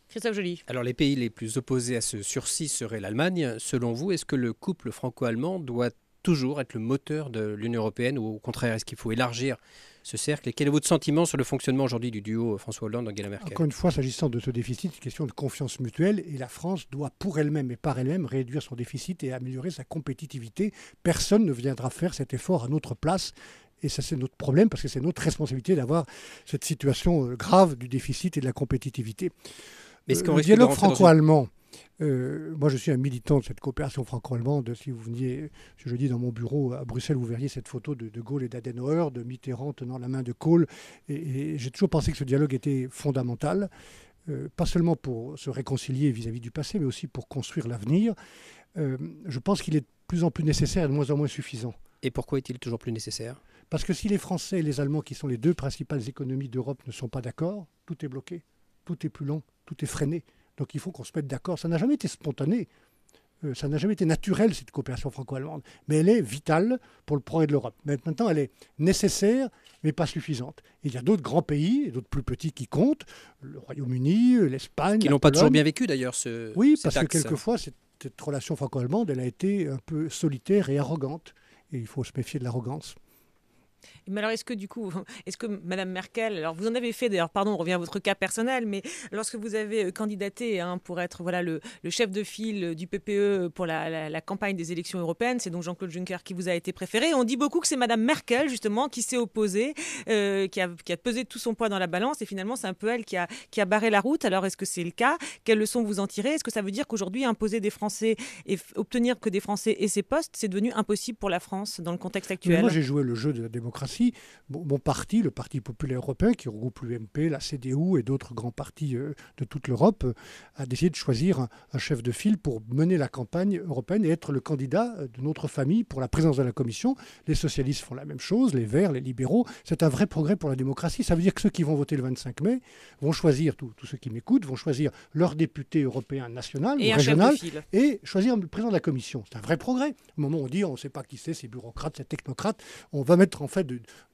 Christophe Joly. Alors les pays les plus opposés à ce sursis seraient l'Allemagne. Selon vous, est-ce que le couple franco-allemand doit toujours être le moteur de l'Union européenne ou au contraire, est-ce qu'il faut élargir ce cercle? Et quel est votre sentiment sur le fonctionnement aujourd'hui du duo François Hollande-Angela Merkel? Encore une fois, s'agissant de ce déficit, c'est une question de confiance mutuelle et la France doit pour elle-même et par elle-même réduire son déficit et améliorer sa compétitivité. Personne ne viendra faire cet effort à notre place. Et ça, c'est notre problème parce que c'est notre responsabilité d'avoir cette situation grave du déficit et de la compétitivité. Mais le dialogue franco-allemand, moi je suis un militant de cette coopération franco-allemande. Si vous veniez ce jeudi dans mon bureau à Bruxelles, vous verriez cette photo de Gaulle et d'Adenauer, de Mitterrand tenant la main de Kohl. Et j'ai toujours pensé que ce dialogue était fondamental, pas seulement pour se réconcilier vis-à-vis du passé, mais aussi pour construire l'avenir. Je pense qu'il est de plus en plus nécessaire et de moins en moins suffisant. Et pourquoi est-il toujours plus nécessaire? Parce que si les Français et les Allemands, qui sont les deux principales économies d'Europe, ne sont pas d'accord, tout est bloqué, tout est plus long, tout est freiné. Donc il faut qu'on se mette d'accord. Ça n'a jamais été spontané, ça n'a jamais été naturel, cette coopération franco-allemande. Mais elle est vitale pour le progrès de l'Europe. Mais maintenant, elle est nécessaire, mais pas suffisante. Et il y a d'autres grands pays, et d'autres plus petits qui comptent, le Royaume-Uni, l'Espagne, qui la n'ont pas Pologne. toujours bien vécu d'ailleurs Oui, parce que quelquefois, cette relation franco-allemande, elle a été un peu solitaire et arrogante. Et il faut se méfier de l'arrogance. Mais alors, est-ce que Madame Merkel, alors vous en avez fait, d'ailleurs, pardon, on revient à votre cas personnel, mais lorsque vous avez candidaté pour être le chef de file du PPE pour la campagne des élections européennes, c'est donc Jean-Claude Juncker qui vous a été préféré. On dit beaucoup que c'est Madame Merkel, justement, qui s'est opposée, qui a pesé tout son poids dans la balance, et finalement, c'est un peu elle qui a barré la route. Alors, est-ce que c'est le cas? Quelles leçons vous en tirez? Est-ce que ça veut dire qu'aujourd'hui, imposer des Français et obtenir que des Français aient ces postes, c'est devenu impossible pour la France dans le contexte actuel? Moi, j'ai joué le jeu de la démocratie. Mon parti, le Parti populaire européen, qui regroupe l'UMP, la CDU et d'autres grands partis de toute l'Europe, a décidé de choisir un chef de file pour mener la campagne européenne et être le candidat de notre famille pour la présidence de la Commission. Les socialistes font la même chose, les Verts, les libéraux. C'est un vrai progrès pour la démocratie. Ça veut dire que ceux qui vont voter le 25 mai vont choisir, tous ceux qui m'écoutent, vont choisir leur député européen national ou régional et choisir le président de la Commission. C'est un vrai progrès. Au moment où on dit on ne sait pas qui c'est bureaucrates, ces technocrates, on va mettre en fait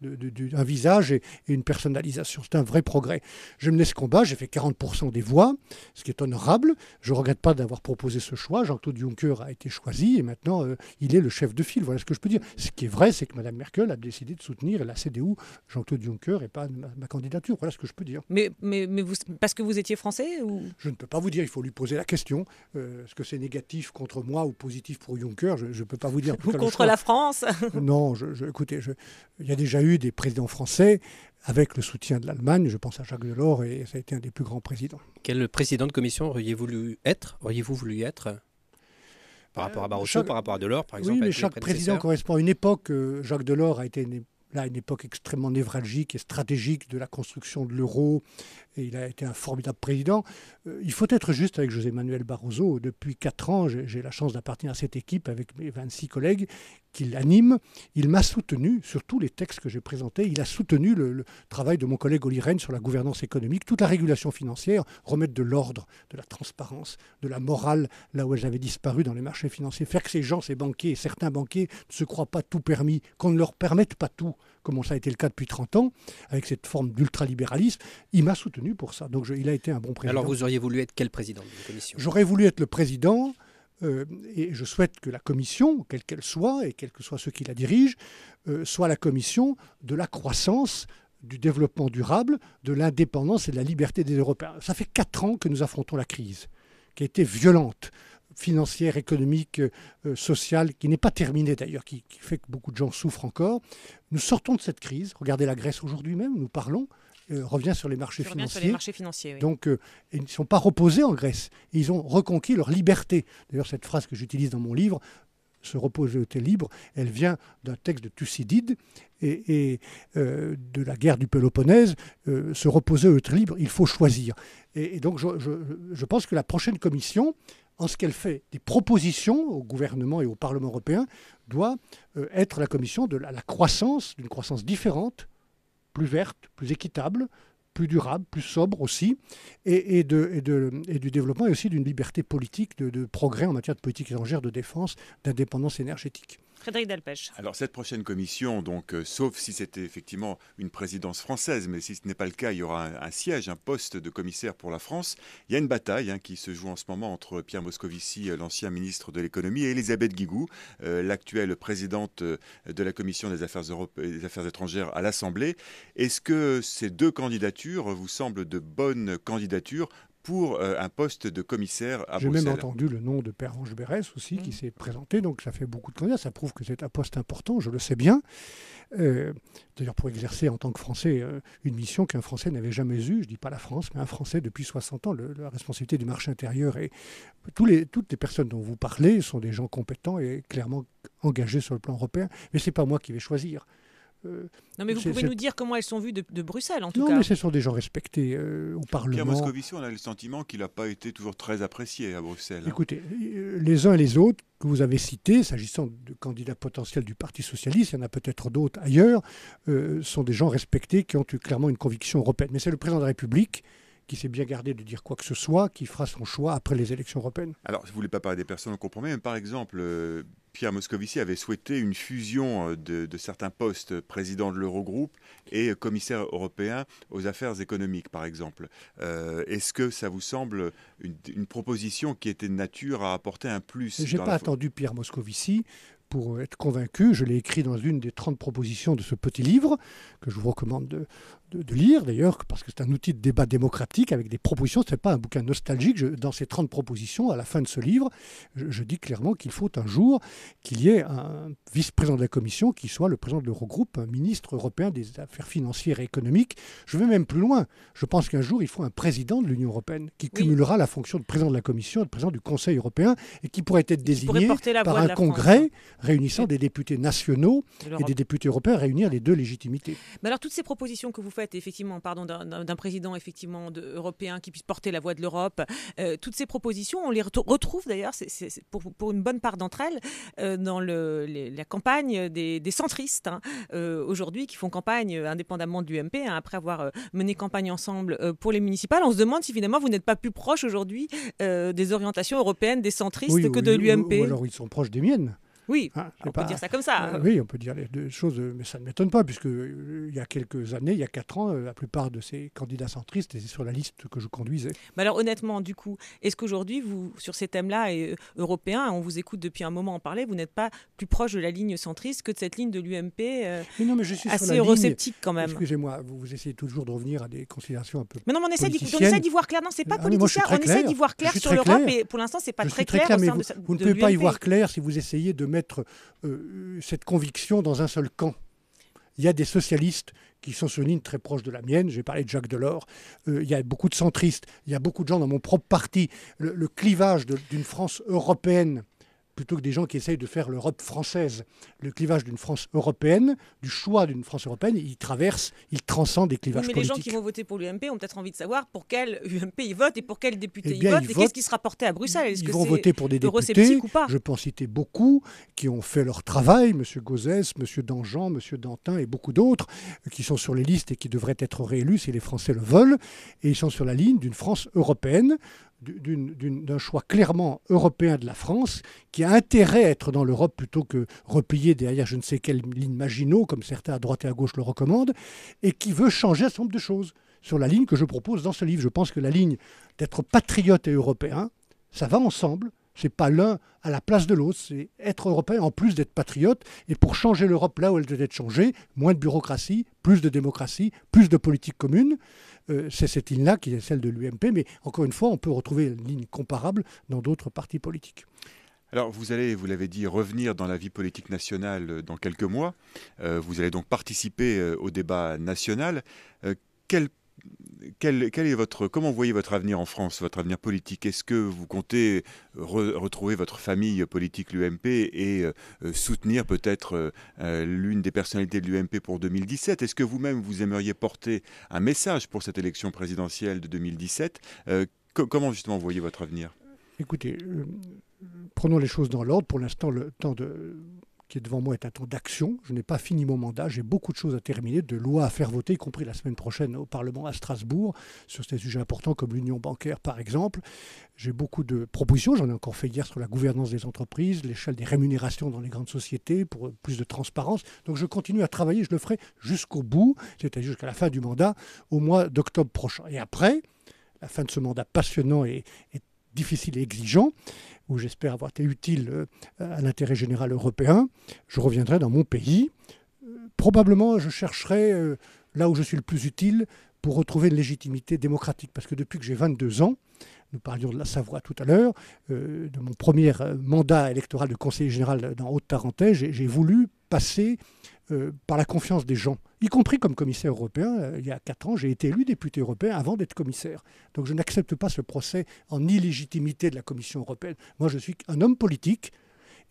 un visage et une personnalisation. C'est un vrai progrès. Je menais ce combat, j'ai fait 40% des voix, ce qui est honorable. Je ne regrette pas d'avoir proposé ce choix. Jean-Claude Juncker a été choisi et maintenant il est le chef de file. Voilà ce que je peux dire. Ce qui est vrai, c'est que Mme Merkel a décidé de soutenir la CDU, Jean-Claude Juncker, et pas ma candidature. Voilà ce que je peux dire. Mais parce que vous étiez français ou... Je ne peux pas vous dire, il faut lui poser la question. Est-ce que c'est négatif contre moi ou positif pour Juncker? Je ne peux pas vous dire. Ou contre la France? Non, écoutez, il y a déjà eu des présidents français avec le soutien de l'Allemagne. Je pense à Jacques Delors et ça a été un des plus grands présidents. Quel président de commission auriez-vous voulu être par rapport à Barroso, par rapport à Delors, par exemple? Oui, mais chaque président correspond à une époque. Jacques Delors a été une époque extrêmement névralgique et stratégique de la construction de l'euro, et il a été un formidable président. Il faut être juste avec José Manuel Barroso. Depuis 4 ans, j'ai la chance d'appartenir à cette équipe avec mes 26 collègues qui l'animent. Il m'a soutenu sur tous les textes que j'ai présentés. Il a soutenu le travail de mon collègue Olli Rehn sur la gouvernance économique, toute la régulation financière, remettre de l'ordre, de la transparence, de la morale là où elles avaient disparu dans les marchés financiers, faire que ces banquiers, certains banquiers ne se croient pas tout permis, qu'on ne leur permette pas tout, comme ça a été le cas depuis 30 ans, avec cette forme d'ultralibéralisme. Il m'a soutenu pour ça. Donc il a été un bon président. Alors vous auriez voulu être quel président de la Commission? J'aurais voulu être le président, et je souhaite que la Commission, quelle qu'elle soit, et quels que soient ceux qui la dirigent, soit la Commission de la croissance, du développement durable, de l'indépendance et de la liberté des Européens. Ça fait 4 ans que nous affrontons la crise, qui a été violente, financière, économique, sociale, qui n'est pas terminée d'ailleurs, qui fait que beaucoup de gens souffrent encore. Nous sortons de cette crise. Regardez la Grèce aujourd'hui même, nous parlons, revient sur les marchés financiers. Oui. Donc, ils ne sont pas reposés en Grèce. Ils ont reconquis leur liberté. D'ailleurs, cette phrase que j'utilise dans mon livre, se reposer libre, elle vient d'un texte de Thucydide et de la guerre du Péloponnèse. Se reposer libre, il faut choisir. Et donc, je pense que la prochaine commission, en ce qu'elle fait des propositions au gouvernement et au Parlement européen, doit être la commission de la croissance, d'une croissance différente, plus verte, plus équitable, plus durable, plus sobre aussi, et du développement et aussi d'une liberté politique, de progrès en matière de politique étrangère, de défense, d'indépendance énergétique. Frédéric Delpech. Alors cette prochaine commission, donc, sauf si c'était effectivement une présidence française, mais si ce n'est pas le cas, il y aura un siège, un poste de commissaire pour la France. Il y a une bataille qui se joue en ce moment entre Pierre Moscovici, l'ancien ministre de l'économie, et Elisabeth Guigou, l'actuelle présidente de la commission des affaires étrangères à l'Assemblée. Est-ce que ces deux candidatures vous semblent de bonnes candidatures pour un poste de commissaire à Bruxelles? J'ai même entendu le nom de Pervenche Berès aussi qui s'est présenté, donc ça fait beaucoup de candidats, ça prouve que c'est un poste important, je le sais bien. D'ailleurs, pour exercer en tant que Français une mission qu'un Français n'avait jamais eue, je ne dis pas la France, mais un Français depuis 60 ans, la responsabilité du marché intérieur. Et toutes les personnes dont vous parlez sont des gens compétents et clairement engagés sur le plan européen, mais ce n'est pas moi qui vais choisir. Non, mais vous pouvez nous dire comment elles sont vues de Bruxelles, en tout cas. Non, mais ce sont des gens respectés au Parlement. Pierre Moscovici, on a le sentiment qu'il n'a pas été toujours très apprécié à Bruxelles. Écoutez, les uns et les autres que vous avez cités, s'agissant de candidats potentiels du Parti socialiste, il y en a peut-être d'autres ailleurs, sont des gens respectés qui ont eu clairement une conviction européenne. Mais c'est le président de la République qui s'est bien gardé de dire quoi que ce soit, qui fera son choix après les élections européennes. Alors, je ne voulais pas parler des personnes, on comprend bien, mais par exemple, Pierre Moscovici avait souhaité une fusion de certains postes, président de l'Eurogroupe et commissaire européen aux affaires économiques, par exemple. Est-ce que ça vous semble une proposition qui était de nature à apporter un plus? Je n'ai pas attendu Pierre Moscovici pour être convaincu. Je l'ai écrit dans une des 30 propositions de ce petit livre, que je vous recommande de lire d'ailleurs, parce que c'est un outil de débat démocratique avec des propositions. Ce n'est pas un bouquin nostalgique. Dans ces 30 propositions, à la fin de ce livre, je dis clairement qu'il faut un jour qu'il y ait un vice-président de la Commission qui soit le président de l'Eurogroupe, un ministre européen des Affaires financières et économiques. Je vais même plus loin. Je pense qu'un jour, il faut un président de l'Union européenne qui cumulera la fonction de président de la Commission et de président du Conseil européen et qui pourrait être désigné par un congrès réunissant des députés nationaux et des députés européens, réunir les deux légitimités. Mais alors, toutes ces propositions que vous faites, effectivement, d'un président européen qui puisse porter la voix de l'Europe, toutes ces propositions, on les retrouve d'ailleurs, pour une bonne part d'entre elles, dans la campagne des centristes, aujourd'hui, qui font campagne indépendamment de l'UMP, après avoir mené campagne ensemble pour les municipales. On se demande si finalement vous n'êtes pas plus proche aujourd'hui des orientations européennes des centristes que de l'UMP. Ou alors ils sont proches des miennes. Oui, on peut dire ça comme ça. Oui, on peut dire les deux choses, mais ça ne m'étonne pas, puisque il y a quelques années, il y a 4 ans, la plupart de ces candidats centristes étaient sur la liste que je conduisais. Mais alors honnêtement, du coup, est-ce qu'aujourd'hui, vous, sur ces thèmes-là européens, on vous écoute depuis un moment en parler, vous n'êtes pas plus proche de la ligne centriste que de cette ligne de l'UMP mais je suis assez eurosceptique quand même. Excusez-moi, vous essayez toujours de revenir à des considérations un peu mais non, on essaie d'y voir clair. Non, c'est pas politicien, on essaie d'y voir clair sur l'Europe, et pour l'instant, c'est pas très clair au sein de l'UMP. Vous ne pouvez pas y voir clair si vous essayez de mettre cette conviction dans un seul camp. Il y a des socialistes qui sont sur une ligne très proche de la mienne. J'ai parlé de Jacques Delors. Il y a beaucoup de centristes. Il y a beaucoup de gens dans mon propre parti. Le clivage d'une France européenne, plutôt que des gens qui essayent de faire l'Europe française. Le clivage d'une France européenne, du choix d'une France européenne, il transcende des clivages politiques. Mais les gens qui vont voter pour l'UMP ont peut-être envie de savoir pour quel UMP ils votent et pour quel député ils votent et qu'est-ce qui sera porté à Bruxelles. Ils vont voter pour des députés, je peux en citer beaucoup, qui ont fait leur travail, M. Gauzès, M. Danjean, M. Dantin et beaucoup d'autres, qui sont sur les listes et qui devraient être réélus si les Français le veulent. Et ils sont sur la ligne d'une France européenne, d'un choix clairement européen de la France, qui a intérêt à être dans l'Europe plutôt que replié derrière je ne sais quelle ligne Maginot, comme certains à droite et à gauche le recommandent, et qui veut changer un certain nombre de choses sur la ligne que je propose dans ce livre. Je pense que la ligne d'être patriote et européen, ça va ensemble. C'est pas l'un à la place de l'autre, c'est être européen en plus d'être patriote. Et pour changer l'Europe là où elle doit être changée, moins de bureaucratie, plus de démocratie, plus de politique commune. C'est cette ligne-là qui est celle de l'UMP, mais encore une fois, on peut retrouver une ligne comparable dans d'autres partis politiques. Alors vous allez, vous l'avez dit, revenir dans la vie politique nationale dans quelques mois. Vous allez donc participer au débat national. Comment voyez votre avenir en France, votre avenir politique? Est-ce que vous comptez retrouver votre famille politique, l'UMP, et soutenir peut-être l'une des personnalités de l'UMP pour 2017? Est-ce que vous-même, vous aimeriez porter un message pour cette élection présidentielle de 2017? Comment justement vous voyez votre avenir? Écoutez, prenons les choses dans l'ordre. Pour l'instant, le temps qui est devant moi est un temps d'action. Je n'ai pas fini mon mandat. J'ai beaucoup de choses à terminer, de lois à faire voter, y compris la semaine prochaine au Parlement à Strasbourg, sur ces sujets importants comme l'union bancaire, par exemple. J'ai beaucoup de propositions. J'en ai encore fait hier sur la gouvernance des entreprises, l'échelle des rémunérations dans les grandes sociétés pour plus de transparence. Donc je continue à travailler. Je le ferai jusqu'au bout, c'est-à-dire jusqu'à la fin du mandat, au mois d'octobre prochain. Et après, la fin de ce mandat passionnant et difficile et exigeant, où j'espère avoir été utile à l'intérêt général européen, je reviendrai dans mon pays. Probablement, je chercherai là où je suis le plus utile pour retrouver une légitimité démocratique. Parce que depuis que j'ai 22 ans, nous parlions de la Savoie tout à l'heure, de mon premier mandat électoral de conseiller général dans Haute-Tarentaise, j'ai voulu passer par la confiance des gens, y compris comme commissaire européen. Il y a 4 ans, j'ai été élu député européen avant d'être commissaire. Donc je n'accepte pas ce procès en illégitimité de la Commission européenne. Moi, je suis un homme politique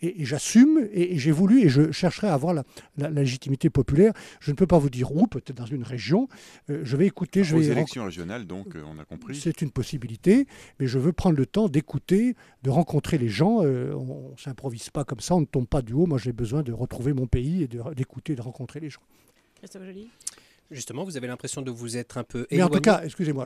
et j'assume et j'ai voulu et je chercherai à avoir la légitimité populaire. Je ne peux pas vous dire où, peut-être dans une région. Je vais écouter. Aux élections régionales, donc, on a compris. C'est une possibilité, mais je veux prendre le temps d'écouter, de rencontrer les gens. On ne s'improvise pas comme ça, on ne tombe pas du haut. Moi, j'ai besoin de retrouver mon pays et d'écouter, de rencontrer les gens. Christophe Joly. Justement, vous avez l'impression de vous être un peu Mais éloigné. en tout cas, excusez-moi,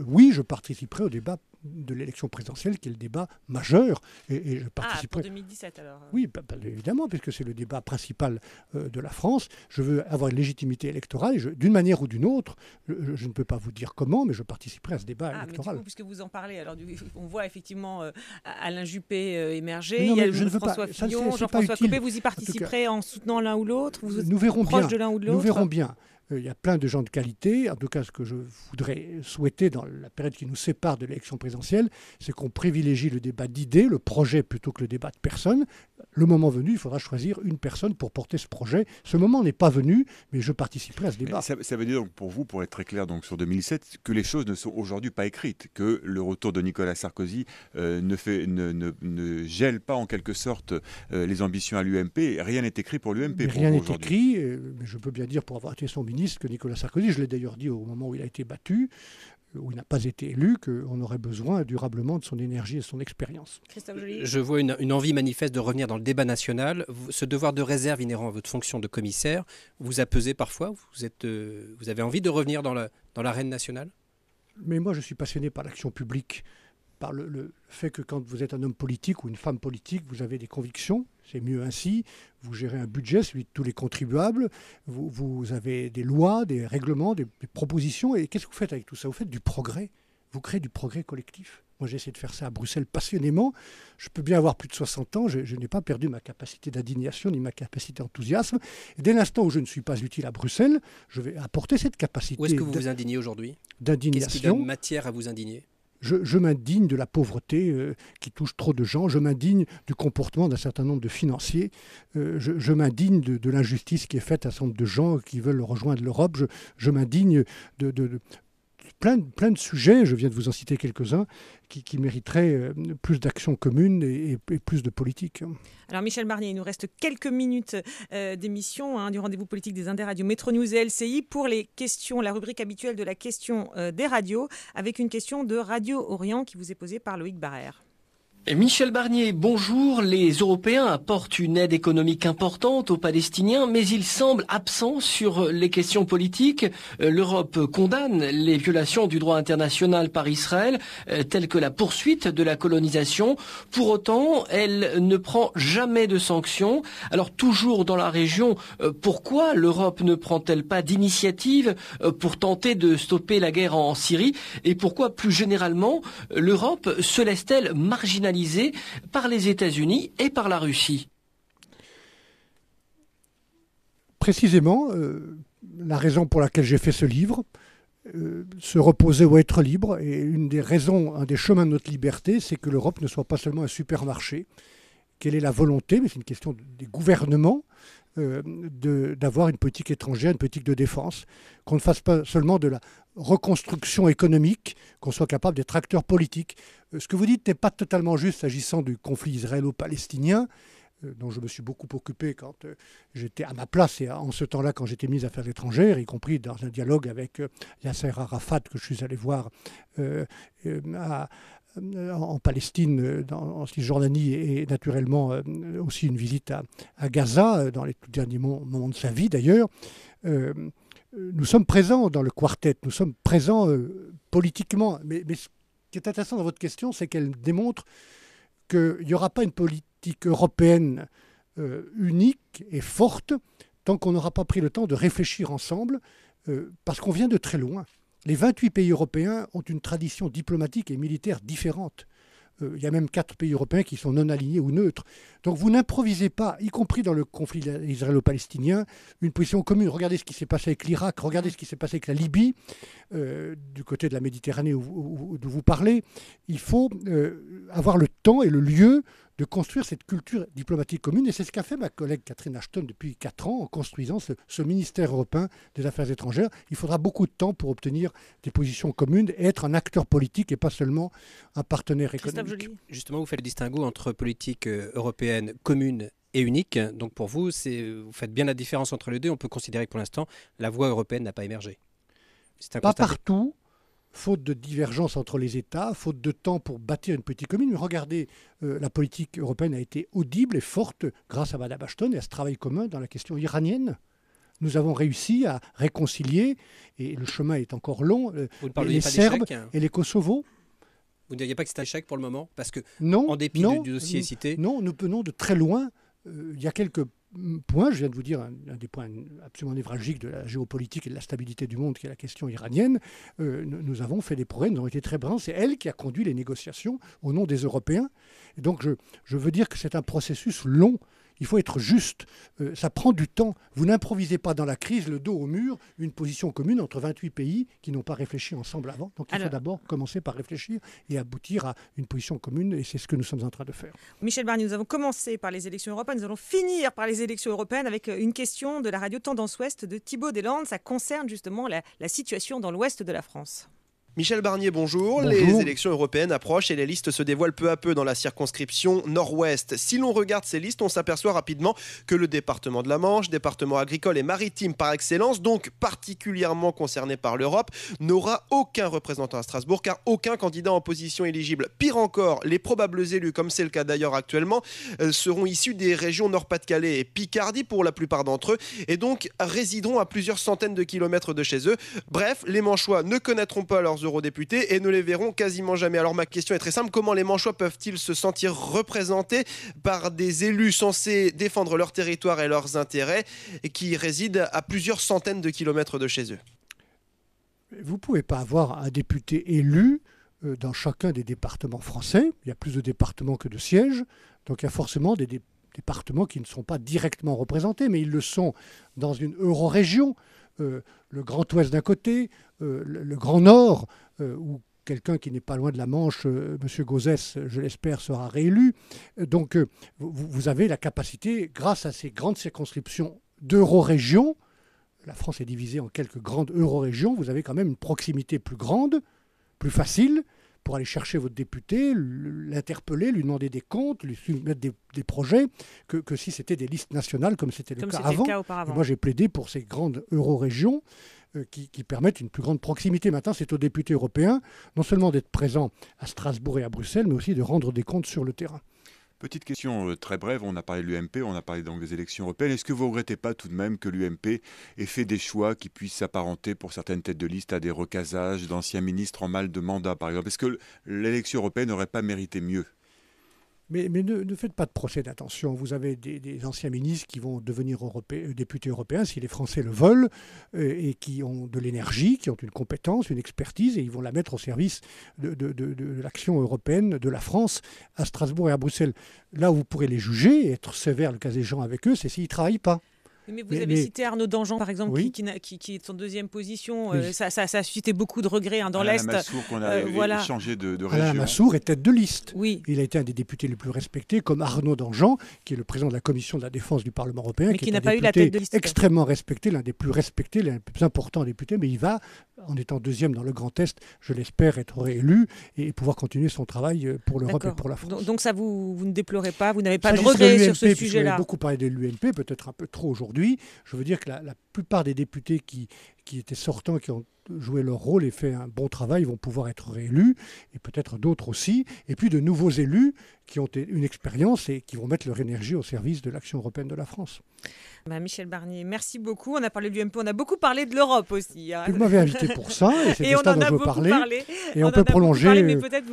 oui, je participerai au débat de l'élection présidentielle, qui est le débat majeur. Et je participerai. Pour 2017 alors. Oui, évidemment, puisque c'est le débat principal de la France. Je veux avoir une légitimité électorale, et d'une manière ou d'une autre, je ne peux pas vous dire comment, mais je participerai à ce débat électoral. Mais du coup, puisque vous en parlez, alors on voit effectivement Alain Juppé émerger, Non, il y a je ne veux François pas, ça, Fillon, c'est Jean-François pas utile. Copé, vous y participerez en soutenant l'un ou l'autre, vous êtes Nous verrons proche bien. de l'un ou de l'autre. Nous verrons bien. Il y a plein de gens de qualité. En tout cas, ce que je voudrais souhaiter dans la période qui nous sépare de l'élection présidentielle, c'est qu'on privilégie le débat d'idées, le projet, plutôt que le débat de personnes. Le moment venu, il faudra choisir une personne pour porter ce projet. Ce moment n'est pas venu, mais je participerai à ce débat. Ça veut dire donc pour vous, pour être très clair donc sur 2007, que les choses ne sont aujourd'hui pas écrites, que le retour de Nicolas Sarkozy ne gèle pas en quelque sorte les ambitions à l'UMP. Rien n'est écrit pour l'UMP. Rien n'est écrit, mais je peux bien dire, pour avoir été son ministre, que Nicolas Sarkozy, je l'ai d'ailleurs dit au moment où il a été battu, où il n'a pas été élu, qu'on aurait besoin durablement de son énergie et de son expérience. Christophe Joly. Je vois une envie manifeste de revenir dans le débat national. Ce devoir de réserve inhérent à votre fonction de commissaire vous a pesé parfois. Vous avez envie de revenir dans l'arène nationale? Mais moi, je suis passionné par l'action publique, par le fait que quand vous êtes un homme politique ou une femme politique, vous avez des convictions, c'est mieux ainsi, vous gérez un budget, celui de tous les contribuables, vous avez des lois, des règlements, des propositions, et qu'est-ce que vous faites avec tout ça? Vous faites du progrès, vous créez du progrès collectif. Moi, j'ai essayé de faire ça à Bruxelles passionnément. Je peux bien avoir plus de 60 ans, je n'ai pas perdu ma capacité d'indignation ni ma capacité d'enthousiasme. Et dès l'instant où je ne suis pas utile à Bruxelles, je vais apporter cette capacité Où est-ce que vous vous indignez aujourd'hui? d'indignation. Qu'est-ce qui donne matière à vous indigner? Je m'indigne de la pauvreté qui touche trop de gens. Je m'indigne du comportement d'un certain nombre de financiers. Je m'indigne de l'injustice qui est faite à un certain nombre de gens qui veulent rejoindre l'Europe. Je m'indigne de plein de sujets, je viens de vous en citer quelques-uns, qui mériteraient plus d'action commune et plus de politique. Alors Michel Barnier, il nous reste quelques minutes d'émission du rendez-vous politique des Indes Radio Métro News et LCI pour les questions, la rubrique habituelle de la question des radios, avec une question de Radio Orient qui vous est posée par Loïc Barrère. Michel Barnier, bonjour. Les Européens apportent une aide économique importante aux Palestiniens, mais ils semblent absents sur les questions politiques. L'Europe condamne les violations du droit international par Israël, telles que la poursuite de la colonisation. Pour autant, elle ne prend jamais de sanctions. Alors, toujours dans la région, pourquoi l'Europe ne prend-elle pas d'initiative pour tenter de stopper la guerre en Syrie? Et pourquoi, plus généralement, l'Europe se laisse-t-elle marginaliser par les États-Unis et par la Russie? Précisément, la raison pour laquelle j'ai fait ce livre, se reposer ou être libre, et une des raisons, un des chemins de notre liberté, c'est que l'Europe ne soit pas seulement un supermarché. Quelle est la volonté, mais c'est une question des gouvernements, d'avoir une politique étrangère, une politique de défense, qu'on ne fasse pas seulement de la reconstruction économique, qu'on soit capable d'être acteur politique. Ce que vous dites n'est pas totalement juste s'agissant du conflit israélo-palestinien, dont je me suis beaucoup occupé quand j'étais à ma place et en ce temps-là quand j'étais ministre des Affaires étrangères, y compris dans un dialogue avec Yasser Arafat que je suis allé voir en Palestine, en Cisjordanie, et naturellement aussi une visite à Gaza, dans les tout derniers moments de sa vie d'ailleurs. Nous sommes présents dans le quartet, nous sommes présents politiquement, mais ce qui est intéressant dans votre question, c'est qu'elle démontre qu'il n'y aura pas une politique européenne unique et forte tant qu'on n'aura pas pris le temps de réfléchir ensemble, parce qu'on vient de très loin. Les 28 pays européens ont une tradition diplomatique et militaire différente. Il y a même 4 pays européens qui sont non alignés ou neutres. Donc vous n'improvisez pas, y compris dans le conflit israélo-palestinien, une position commune. Regardez ce qui s'est passé avec l'Irak, regardez ce qui s'est passé avec la Libye, du côté de la Méditerranée où vous parlez. Il faut avoir le temps et le lieu de construire cette culture diplomatique commune. Et c'est ce qu'a fait ma collègue Catherine Ashton depuis 4 ans en construisant ce ministère européen des Affaires étrangères. Il faudra beaucoup de temps pour obtenir des positions communes et être un acteur politique et pas seulement un partenaire économique. Justement, vous faites le distinguo entre politique européenne commune et unique. Donc pour vous, vous faites bien la différence entre les deux. On peut considérer que pour l'instant, la voie européenne n'a pas émergé. Pas partout. Faute de divergence entre les États, faute de temps pour bâtir une politique commune. Mais regardez, la politique européenne a été audible et forte grâce à Mme Ashton et à ce travail commun dans la question iranienne. nous avons réussi à réconcilier, et le chemin est encore long, les pas Serbes d'échec, hein. et les Kosovos. Vous ne diriez pas que c'est un échec pour le moment? Parce que, Non, en dépit non, du dossier cité... Non, nous venons de très loin. Il y a quelques points, je viens de vous dire un des points absolument névralgiques de la géopolitique et de la stabilité du monde, qui est la question iranienne. Nous avons fait des progrès, nous avons été très brillants. C'est elle qui a conduit les négociations au nom des Européens. Et donc je veux dire que c'est un processus long. Il faut être juste. Ça prend du temps. Vous n'improvisez pas dans la crise, le dos au mur, une position commune entre 28 pays qui n'ont pas réfléchi ensemble avant. Donc il faut d'abord commencer par réfléchir et aboutir à une position commune. Et c'est ce que nous sommes en train de faire. Michel Barnier, nous avons commencé par les élections européennes. Nous allons finir par les élections européennes avec une question de la radio Tendance Ouest de Thibaut Deslandes. Ça concerne justement la situation dans l'ouest de la France. Michel Barnier, bonjour. Bonjour. Les élections européennes approchent et les listes se dévoilent peu à peu dans la circonscription nord-ouest. Si l'on regarde ces listes, on s'aperçoit rapidement que le département de la Manche, département agricole et maritime par excellence, donc particulièrement concerné par l'Europe, n'aura aucun représentant à Strasbourg car aucun candidat en position éligible. Pire encore, les probables élus, comme c'est le cas d'ailleurs actuellement, seront issus des régions Nord-Pas-de-Calais et Picardie pour la plupart d'entre eux et donc résideront à plusieurs centaines de kilomètres de chez eux. Bref, les Manchois ne connaîtront pas leurs eurodéputés et ne les verront quasiment jamais. Alors ma question est très simple, comment les Manchois peuvent-ils se sentir représentés par des élus censés défendre leur territoire et leurs intérêts et qui résident à plusieurs centaines de kilomètres de chez eux? Vous ne pouvez pas avoir un député élu dans chacun des départements français. Il y a plus de départements que de sièges. Donc il y a forcément des départements qui ne sont pas directement représentés, mais ils le sont dans une eurorégion. Le Grand Ouest d'un côté, le Grand Nord, où quelqu'un qui n'est pas loin de la Manche, M. Gauzès, je l'espère, sera réélu. Donc vous avez la capacité, grâce à ces grandes circonscriptions d'eurorégions, la France est divisée en quelques grandes eurorégions, vous avez quand même une proximité plus grande, plus facile, pour aller chercher votre député, l'interpeller, lui demander des comptes, lui soumettre des projets, que si c'était des listes nationales comme c'était le cas avant. Et moi, j'ai plaidé pour ces grandes eurorégions qui permettent une plus grande proximité. Maintenant, c'est aux députés européens non seulement d'être présents à Strasbourg et à Bruxelles, mais aussi de rendre des comptes sur le terrain. Petite question très brève, on a parlé de l'UMP, on a parlé donc des élections européennes. Est-ce que vous ne regrettez pas tout de même que l'UMP ait fait des choix qui puissent s'apparenter pour certaines têtes de liste à des recasages d'anciens ministres en mal de mandat, par exemple? Est-ce que l'élection européenne n'aurait pas mérité mieux? Mais ne faites pas de procès d'intention. Vous avez des anciens ministres qui vont devenir députés européens si les Français le veulent et qui ont de l'énergie, qui ont une compétence, une expertise et ils vont la mettre au service de l'action européenne de la France à Strasbourg et à Bruxelles. Là où vous pourrez les juger et être sévère le cas échéant avec eux, c'est s'ils ne travaillent pas. Mais vous avez cité Arnaud Danjean, par exemple, oui. qui est en deuxième position. Oui. Ça a suscité beaucoup de regrets dans Alain l'Est. Lamassoure, qu'on a changé de région. Alain Lamassoure est tête de liste. Oui. Il a été un des députés les plus respectés, comme Arnaud Danjean, qui est le président de la Commission de la Défense du Parlement européen, mais qui n'a pas eu la tête de liste. Extrêmement respecté, l'un des plus respectés, l'un des plus importants députés. Mais il va, en étant deuxième dans le Grand Est, je l'espère, être réélu et pouvoir continuer son travail pour l'Europe et pour la France. Donc ça, vous ne déplorez pas, vous n'avez pas de regrets sur ce sujet-là? On a beaucoup parlé de l'UMP, peut-être un peu trop aujourd'hui. Je veux dire que la plupart des députés qui étaient sortants, qui ont joué leur rôle et fait un bon travail, vont pouvoir être réélus, et peut-être d'autres aussi. Et puis de nouveaux élus qui ont une expérience et qui vont mettre leur énergie au service de l'action européenne de la France. Michel Barnier, merci beaucoup. On a parlé de l'UMP, on a beaucoup parlé de l'Europe aussi. Vous m'avez invité pour ça, et c'est de ça dont je veux parler. Et on peut prolonger. Mais peut-être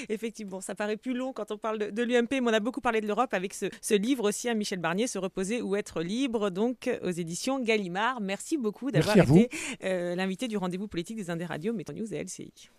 effectivement, ça paraît plus long quand on parle de l'UMP, mais on a beaucoup parlé de l'Europe avec ce livre aussi à Michel Barnier, Se reposer ou être libre, donc aux éditions Gallimard. Merci beaucoup d'avoir été l'invité du rendez-vous politique des Indes Radio, Métro News et LCI.